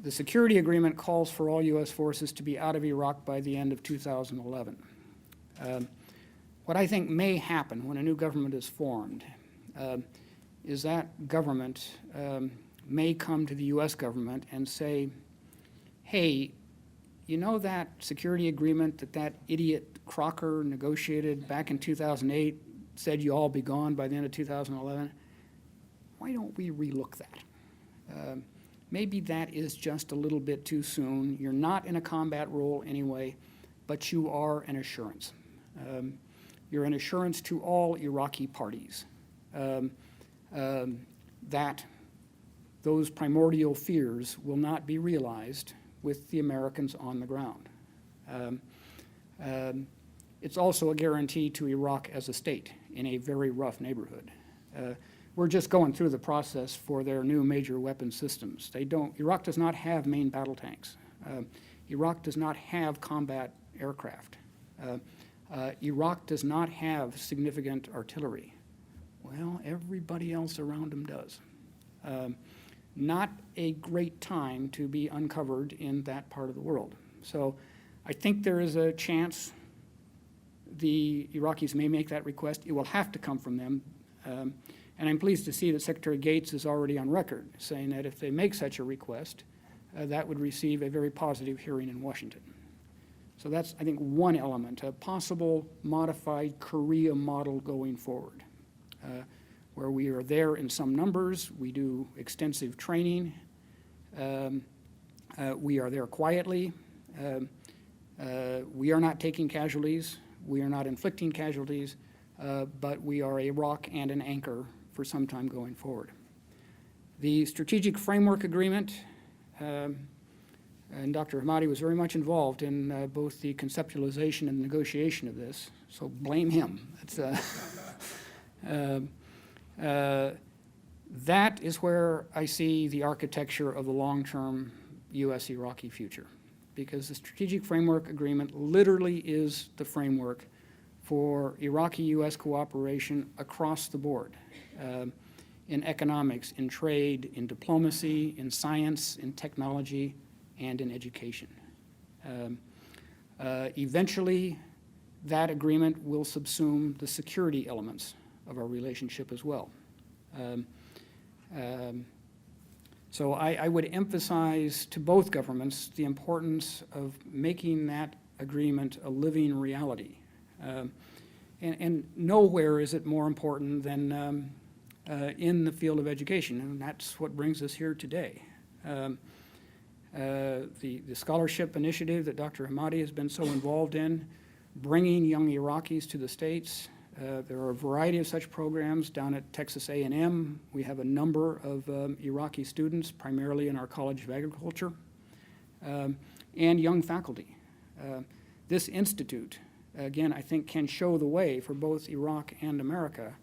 The security agreement calls for all U.S. forces to be out of Iraq by the end of 2011. What I think may happen when a new government is formed is that government may come to the U.S. government and say, hey, you know that security agreement that idiot Crocker negotiated back in 2008, said you all be gone by the end of 2011? Why don't we relook that? Maybe that is just a little bit too soon. You're not in a combat role anyway, but you are an assurance. You're an assurance to all Iraqi parties that those primordial fears will not be realized with the Americans on the ground. It's also a guarantee to Iraq as a state in a very rough neighborhood. We're just going through the process for their new major weapon systems. Iraq does not have main battle tanks. Iraq does not have combat aircraft. Iraq does not have significant artillery. Well, everybody else around them does. Not a great time to be uncovered in that part of the world. So I think there is a chance the Iraqis may make that request. It will have to come from them. And I'm pleased to see that Secretary Gates is already on record saying that if they make such a request, that would receive a very positive hearing in Washington. So that's, I think, one element, a possible modified Korea model going forward, where we are there in some numbers, we do extensive training, we are there quietly, we are not taking casualties, we are not inflicting casualties, but we are a rock and an anchor for some time going forward. The Strategic Framework Agreement, and Dr. Hamadi was very much involved in both the conceptualization and negotiation of this, so blame him. That is where I see the architecture of the long-term U.S.-Iraqi future, because the Strategic Framework Agreement literally is the framework for Iraqi-U.S. cooperation across the board, in economics, in trade, in diplomacy, in science, in technology, and in education. Eventually, that agreement will subsume the security elements of our relationship as well. So I would emphasize to both governments the importance of making that agreement a living reality. And nowhere is it more important than in the field of education, and that's what brings us here today. The scholarship initiative that Dr. Hamadi has been so involved in, bringing young Iraqis to the States. There are a variety of such programs down at Texas A&M. We have a number of Iraqi students, primarily in our College of Agriculture, and young faculty. This institute, again, I think can show the way for both Iraq and America,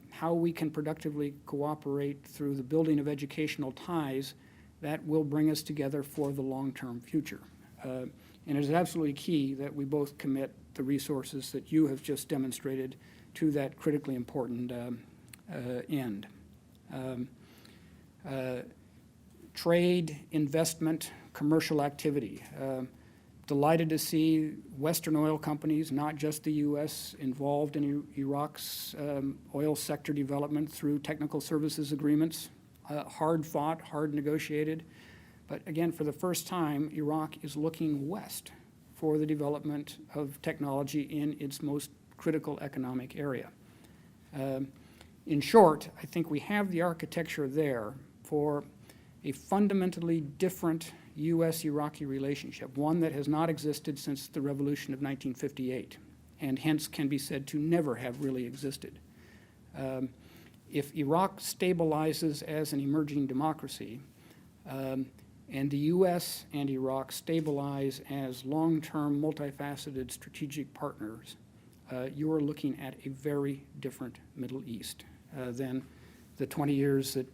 how we can productively cooperate through the building of educational ties that will bring us together for the long-term future. And it is absolutely key that we both commit the resources that you have just demonstrated to that critically important end. Trade, investment, commercial activity. Delighted to see Western oil companies, not just the U.S., involved in Iraq's oil sector development through technical services agreements. Hard fought, hard negotiated. But again, for the first time, Iraq is looking west for the development of technology in its most critical economic area. In short, I think we have the architecture there for a fundamentally different U.S.-Iraqi relationship, one that has not existed since the revolution of 1958, and hence can be said to never have really existed. If Iraq stabilizes as an emerging democracy, and the U.S. and Iraq stabilize as long-term, multifaceted strategic partners, you are looking at a very different Middle East than the 20 years that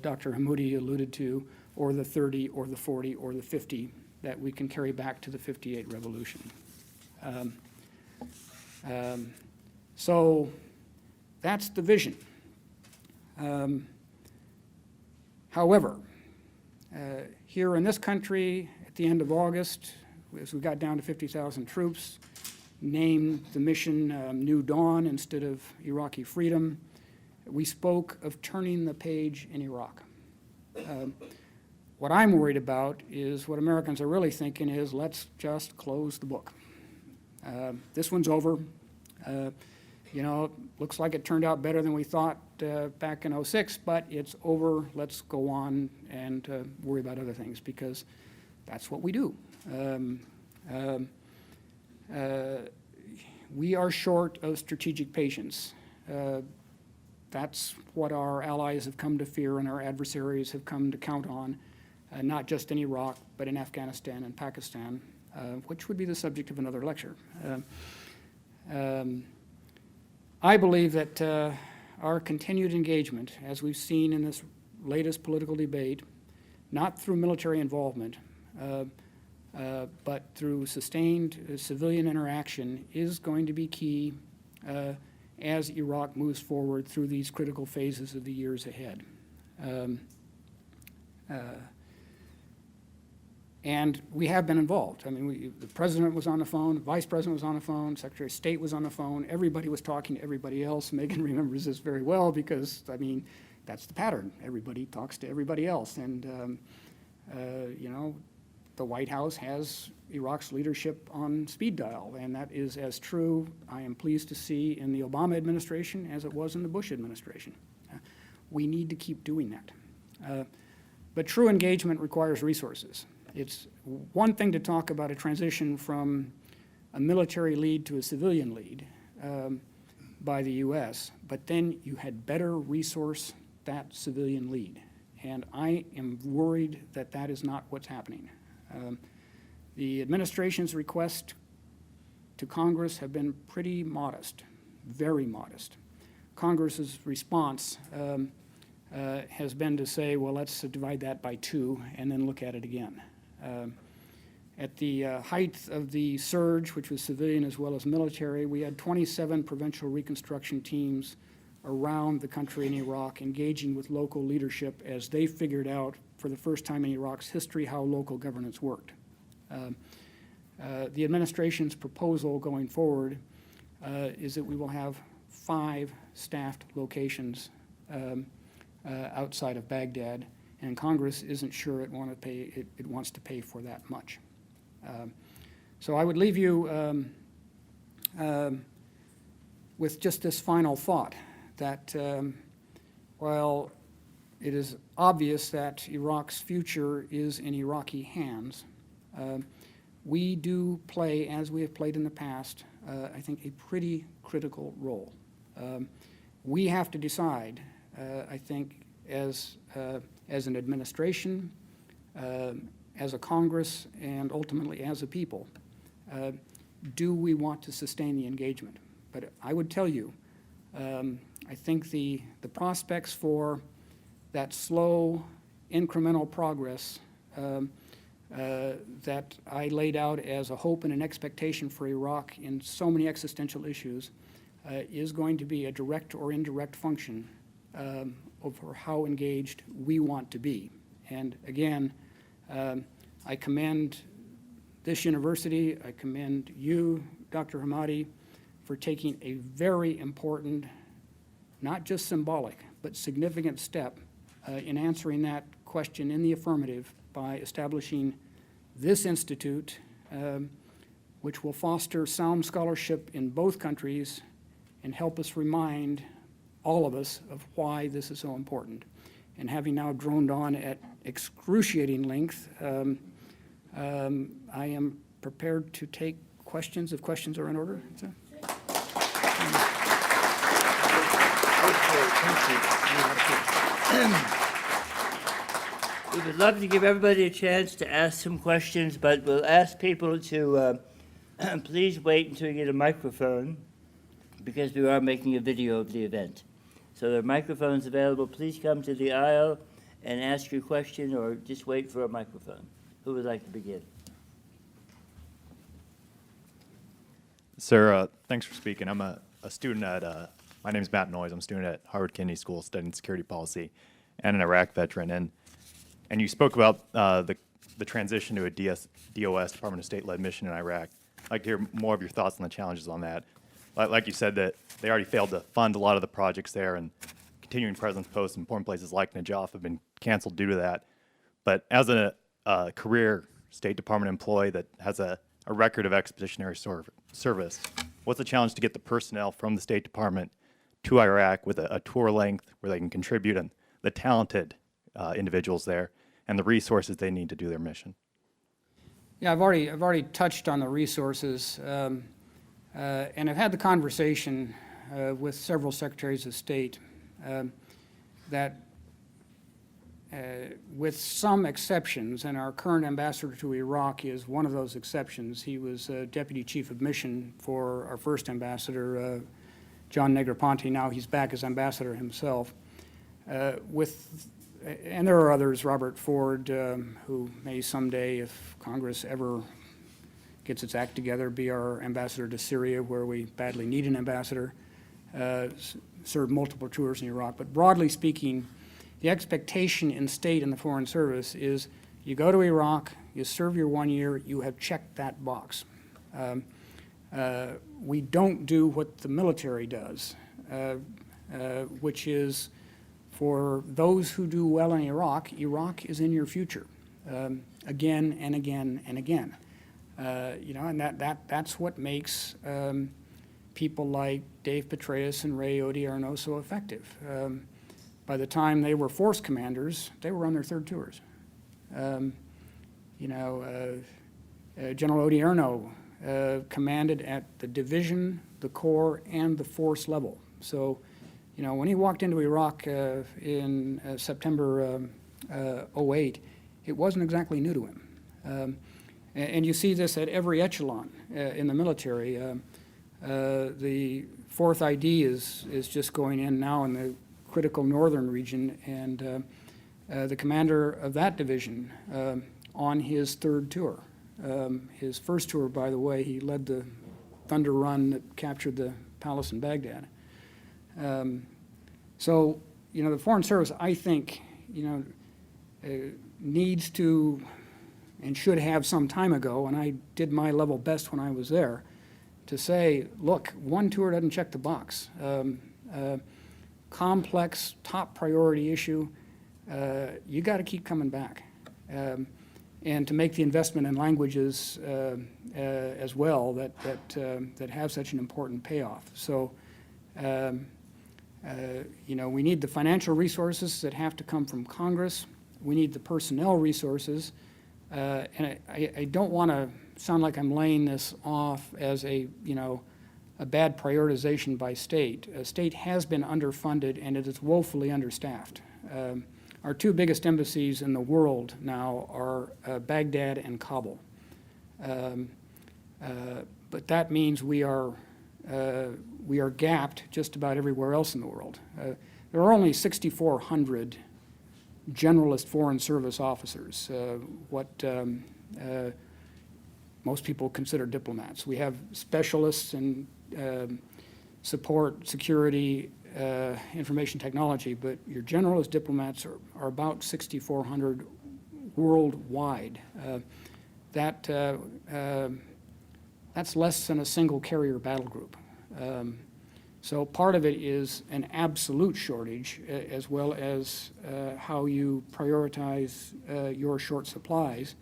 Dr. Hamudi alluded to, or the 30, or the 40, or the 50 that we can carry back to the 58 revolution. So that's the vision. However, here in this country, at the end of August, as we got down to 50,000 troops, named the mission New Dawn instead of Iraqi Freedom, we spoke of turning the page in Iraq. What I'm worried about is what Americans are really thinking is, let's just close the book. This one's over. You know, looks like it turned out better than we thought back in '06, but it's over. Let's go on and worry about other things, because that's what we do. We are short of strategic patience. That's what our allies have come to fear and our adversaries have come to count on, not just in Iraq, but in Afghanistan and Pakistan, which would be the subject of another lecture. I believe that our continued engagement, as we've seen in this latest political debate, not through military involvement, but through sustained civilian interaction, is going to be key as Iraq moves forward through these critical phases of the years ahead. And we have been involved. I mean, the president was on the phone, the vice president was on the phone, Secretary of State was on the phone, everybody was talking to everybody else. Megan remembers this very well because, I mean, that's the pattern. Everybody talks to everybody else. And, you know, the White House has Iraq's leadership on speed dial, and that is as true, I am pleased to see, in the Obama administration as it was in the Bush administration. We need to keep doing that. But true engagement requires resources. It's one thing to talk about a transition from a military lead to a civilian lead by the U.S., but then you had better resource that civilian lead. And I am worried that that is not what's happening. The administration's requests to Congress have been pretty modest, very modest. Congress's response has been to say, well, let's divide that by 2 and then look at it again. At the height of the surge, which was civilian as well as military, we had 27 provincial reconstruction teams around the country in Iraq engaging with local leadership as they figured out for the first time in Iraq's history how local governance worked. The administration's proposal going forward is that we will have 5 staffed locations outside of Baghdad, and Congress isn't sure it wants to pay for that much. So I would leave you with just this final thought that while it is obvious that Iraq's future is in Iraqi hands, we do play, as we have played in the past, I think a pretty critical role. We have to decide, I think, as an administration, as a Congress, and ultimately as a people, do we want to sustain the engagement? But I would tell you, I think the prospects for that slow, incremental progress that I laid out as a hope and an expectation for Iraq in so many existential issues is going to be a direct or indirect function over how engaged we want to be. And again, I commend this university, I commend you, Dr. Hamadi, for taking a very important, not just symbolic, but significant step in answering that question in the affirmative by establishing this institute, which will foster sound scholarship in both countries and help us remind all of us of why this is so important. And having now droned on at excruciating length, I am prepared to take questions if questions are in order. So. We would love to give everybody a chance to ask some questions, but we'll ask people to please wait until you get a microphone, because we are making a video of the event. So there are microphones available. Please come to the aisle and ask your question, or just wait for a microphone. Who would like to begin? Sir, thanks for speaking. I'm a student at, my name is Matt Noyes. I'm a student at Harvard Kennedy School studying security policy and an Iraq veteran. And you spoke about the transition to a DOS, Department of State-led mission in Iraq. I'd like to hear more of your thoughts on the challenges on that. Like you said, that they already failed to fund a lot of the projects there, and continuing presence posts in important places like Najaf have been canceled due to that. But as a career State Department employee that has a record of expeditionary service, what's the challenge to get the personnel from the State Department to Iraq with a tour length where they can contribute, and the talented individuals there and the resources they need to do their mission? Yeah, I've already touched on the resources, and I've had the conversation with several secretaries of state that with some exceptions, and our current ambassador to Iraq is one of those exceptions. He was deputy chief of mission for our first ambassador, John Negroponte. Now he's back as ambassador himself. And there are others, Robert Ford, who may someday, if Congress ever gets its act together, be our ambassador to Syria, where we badly need an ambassador, served multiple tours in Iraq. But broadly speaking, the expectation in state and the Foreign Service is you go to Iraq, you serve your 1 year, you have checked that box. We don't do what the military does, which is for those who do well in Iraq, Iraq is in your future, again and again and again. And that's what makes people like Dave Petraeus and Ray Odierno so effective. By the time they were force commanders, they were on their third tours. General Odierno commanded at the division, the corps, and the force level. So, when he walked into Iraq in September 08, it wasn't exactly new to him. And you see this at every echelon in the military. The 4th ID is just going in now in the critical northern region, and the commander of that division on his third tour. His first tour, by the way, he led the Thunder Run that captured the palace in Baghdad. So, the Foreign Service, I think, needs to and should have some time ago, and I did my level best when I was there, to say, look, one tour doesn't check the box. complex, top priority issue, you got to keep coming back. And to make the investment in languages as well that have such an important payoff. So, we need the financial resources that have to come from Congress. We need the personnel resources. And I don't want to sound like I'm laying this off as a bad prioritization by state. State has been underfunded and it is woefully understaffed. Our two biggest embassies in the world now are Baghdad and Kabul. But that means we are gapped just about everywhere else in the world. There are only 6,400 generalist foreign service officers, what most people consider diplomats. We have specialists in support, security, information technology, but your generalist diplomats are about 6,400 worldwide. That's less than a single carrier battle group. So part of it is an absolute shortage, as well as how you prioritize your short supplies.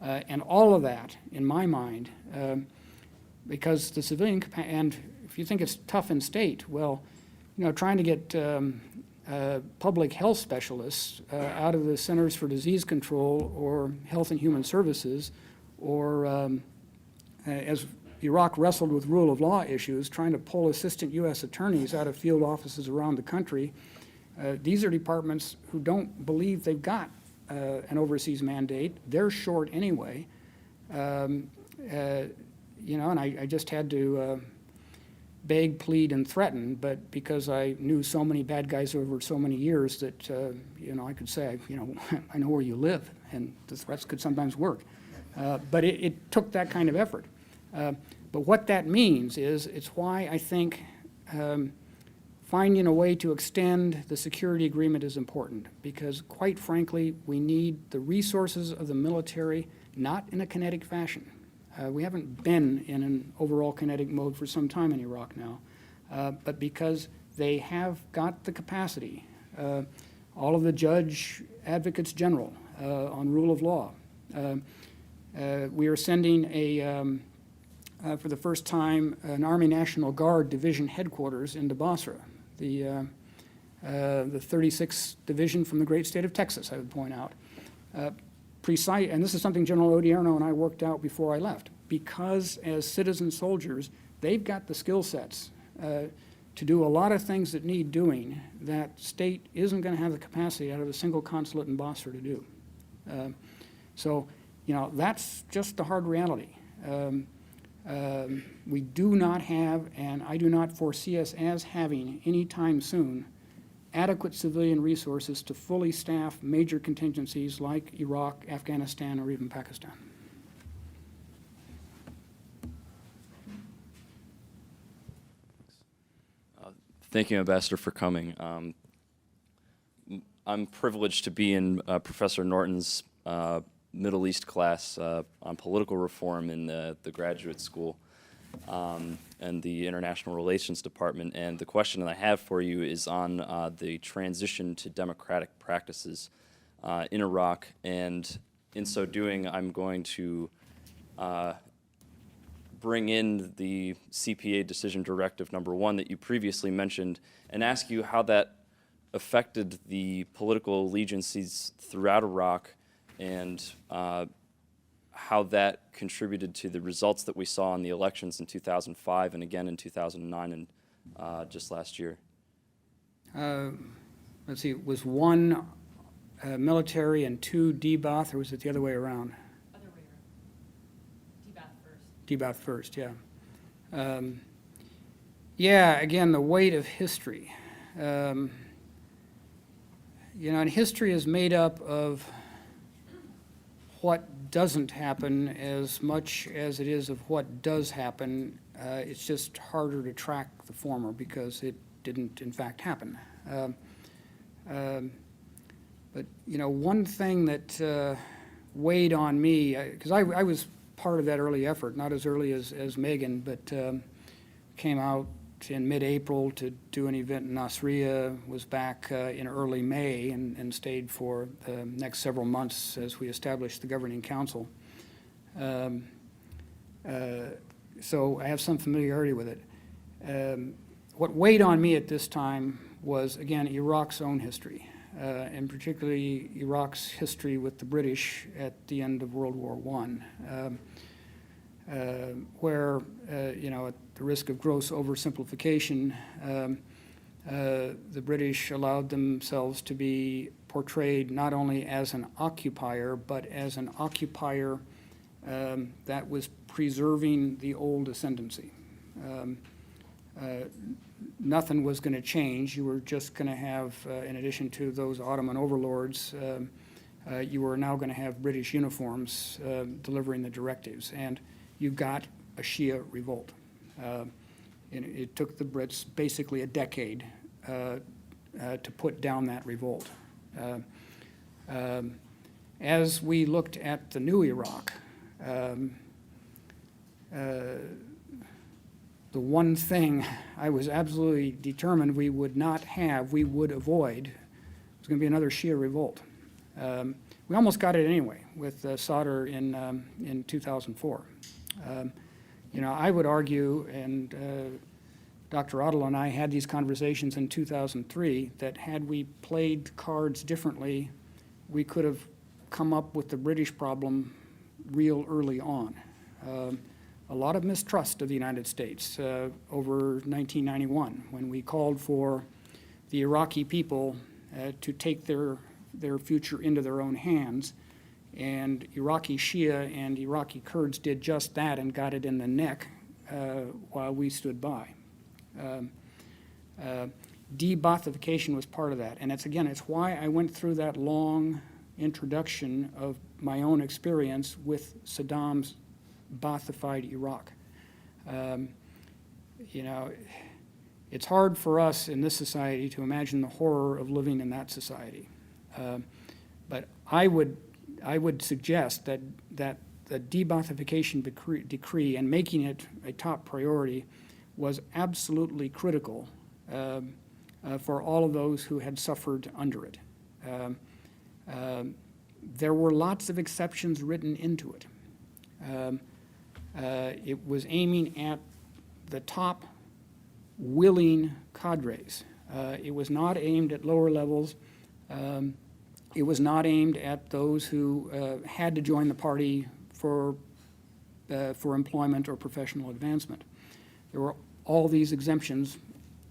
And all of that, in my mind, because the civilian and if you think it's tough in state, well, trying to get public health specialists out of the Centers for Disease Control or Health and Human Services, or as Iraq wrestled with rule of law issues, trying to pull assistant U.S. attorneys out of field offices around the country. These are departments who don't believe they've got an overseas mandate. They're short anyway. And I just had to beg, plead, and threaten, but because I knew so many bad guys over so many years that, I could say, I know where you live, and the threats could sometimes work. But it took that kind of effort. But what that means is, it's why I think finding a way to extend the security agreement is important, because quite frankly, we need the resources of the military, not in a kinetic fashion. We haven't been in an overall kinetic mode for some time in Iraq now, but because they have got the capacity. All of the judge advocates general on rule of law. We are sending for the first time, an Army National Guard division headquarters into Basra, the 36th division from the great state of Texas, I would point out. And this is something General Odierno and I worked out before I left, because as citizen soldiers, they've got the skill sets to do a lot of things that need doing that state isn't going to have the capacity out of a single consulate in Basra to do. So, that's just the hard reality. We do not have, and I do not foresee us as having anytime soon, adequate civilian resources to fully staff major contingencies like Iraq, Afghanistan, or even Pakistan. Thank you, Ambassador, for coming. I'm privileged to be in Professor Norton's Middle East class on political reform in the graduate school and the International Relations Department. And the question that I have for you is on the transition to democratic practices in Iraq. And in so doing, I'm going to bring in the CPA Decision Directive number 1 that you previously mentioned and ask you how that affected the political allegiances throughout Iraq, and how that contributed to the results that we saw in the elections in 2005 and again in 2009 and just last year. Let's see, was 1 military and 2 debath, or was it the other way around? Other way around. Debath first. Debath first, yeah. Yeah, again, the weight of history. And history is made up of what doesn't happen as much as it is of what does happen. It's just harder to track the former because it didn't, in fact, happen. But, one thing that weighed on me, because I was part of that early effort, not as early as Megan, but came out in mid-April to do an event in Nasiriyah, was back in early May, and stayed for the next several months as we established the governing council. So I have some familiarity with it. What weighed on me at this time was, again, Iraq's own history, and particularly Iraq's history with the British at the end of World War I, where, you know, at the risk of gross oversimplification, the British allowed themselves to be portrayed not only as an occupier, but as an occupier that was preserving the old ascendancy. Nothing was going to change. You were just going to have, in addition to those Ottoman overlords, you were now going to have British uniforms delivering the directives. And you got a Shia revolt. And it took the Brits basically a decade to put down that revolt. As we looked at the new Iraq, the one thing I was absolutely determined we would not have, we would avoid, was going to be another Shia revolt. We almost got it anyway with Sadr in 2004. You know, I would argue, and Dr. Otto and I had these conversations in 2003, that had we played cards differently, we could have come up with the British problem real early on. A lot of mistrust of the United States over 1991 when we called for the Iraqi people to take their future into their own hands. And Iraqi Shia and Iraqi Kurds did just that and got it in the neck while we stood by. De-Baathification was part of that. And it's why I went through that long introduction of my own experience with Saddam's Baathified Iraq. You know, it's hard for us in this society to imagine the horror of living in that society. But I would suggest that the de-Baathification decree and making it a top priority was absolutely critical for all of those who had suffered under it. There were lots of exceptions written into it. It was aiming at the top willing cadres. It was not aimed at lower levels. It was not aimed at those who had to join the party for employment or professional advancement. There were all these exemptions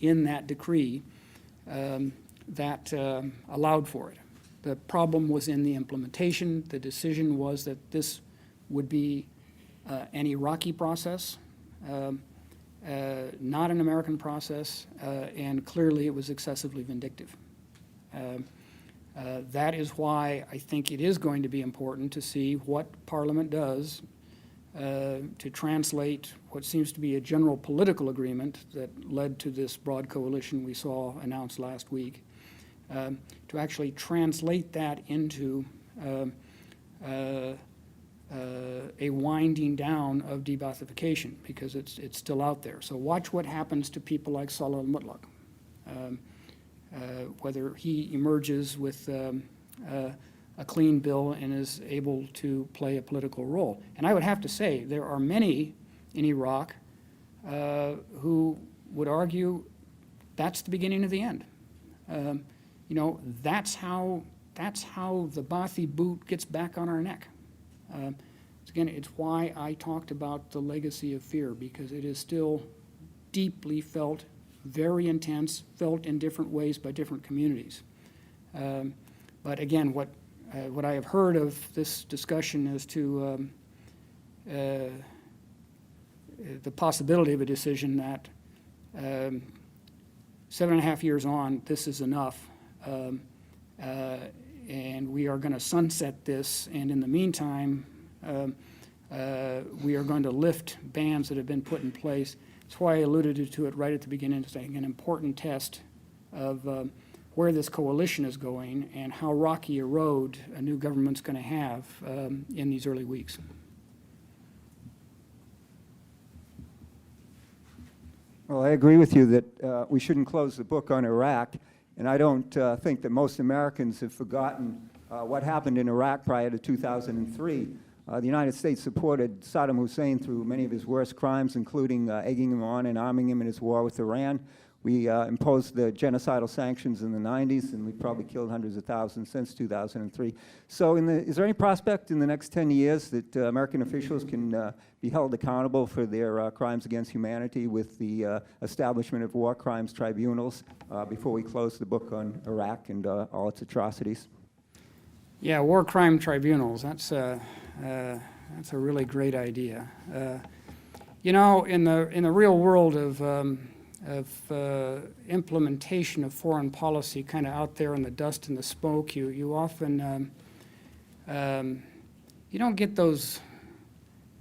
in that decree that allowed for it. The problem was in the implementation. The decision was that this would be an Iraqi process, not an American process, and clearly it was excessively vindictive. That is why I think it is going to be important to see what Parliament does to translate what seems to be a general political agreement that led to this broad coalition we saw announced last week, to actually translate that into a winding down of de-Baathification, because it's still out there. So watch what happens to people like Salah al-Mutlaq, whether he emerges with a clean bill and is able to play a political role. And I would have to say there are many in Iraq who would argue that's the beginning of the end. You know, that's how the Baathi boot gets back on our neck. Again, it's why I talked about the legacy of fear, because it is still deeply felt, very intense, felt in different ways by different communities. But again, what I have heard of this discussion as to the possibility of a decision that 7.5 years on, this is enough, and we are going to sunset this, and in the meantime, we are going to lift bans that have been put in place. That's why I alluded to it right at the beginning, saying an important test of where this coalition is going and how rocky a road a new government's going to have in these early weeks. Well, I agree with you that we shouldn't close the book on Iraq, and I don't think that most Americans have forgotten what happened in Iraq prior to 2003. The United States supported Saddam Hussein through many of his worst crimes, including egging him on and arming him in his war with Iran. We imposed the genocidal sanctions in the 90s, and we've probably killed hundreds of thousands since 2003. So is there any prospect in the next 10 years that American officials can be held accountable for their crimes against humanity with the establishment of war crimes tribunals before we close the book on Iraq and all its atrocities? Yeah, war crime tribunals, that's a really great idea. You know, in the real world of implementation of foreign policy, kind of out there in the dust and the smoke, you often you don't get those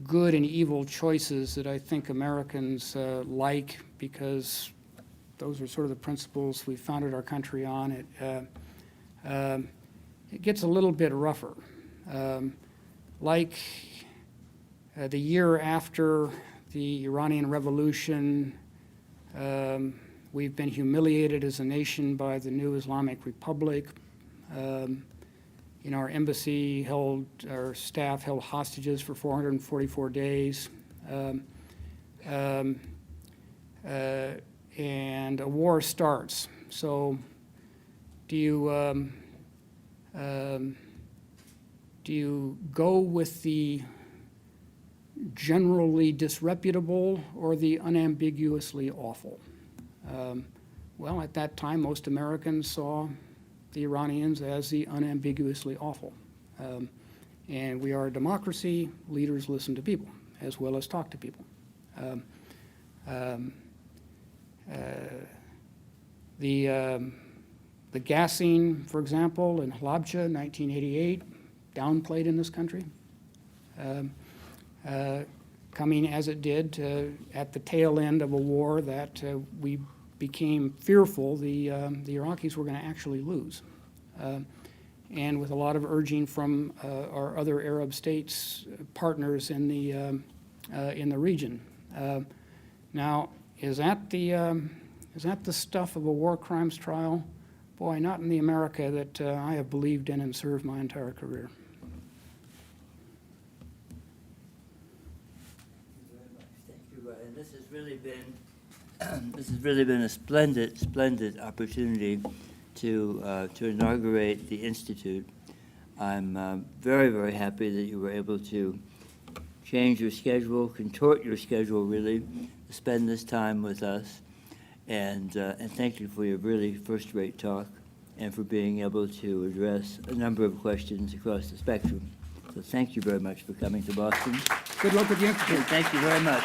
good and evil choices that I think Americans like, because those are sort of the principles we founded our country on. It gets a little bit rougher. Like the year after the Iranian Revolution, we've been humiliated as a nation by the new Islamic Republic. You know, our embassy our staff held hostages for 444 days. And a war starts. So do you go with the generally disreputable or the unambiguously awful? Well, at that time, most Americans saw the Iranians as the unambiguously awful. And we are a democracy. Leaders listen to people as well as talk to people. The gassing, for example, in Halabja, 1988, downplayed in this country. Coming as it did at the tail end of a war that we became fearful the Iraqis were going to actually lose. And with a lot of urging from our other Arab states partners in the region. Now, is that the stuff of a war crimes trial? Boy, not in the America that I have believed in and served my entire career. Thank you, Ryan. This has really been a splendid opportunity to inaugurate the Institute. I'm very, very happy that you were able to change your schedule, contort your schedule really, to spend this time with us. And thank you for your really first-rate talk and for being able to address a number of questions across the spectrum. So thank you very much for coming to Boston. Good luck with the Institute. Thank you very much.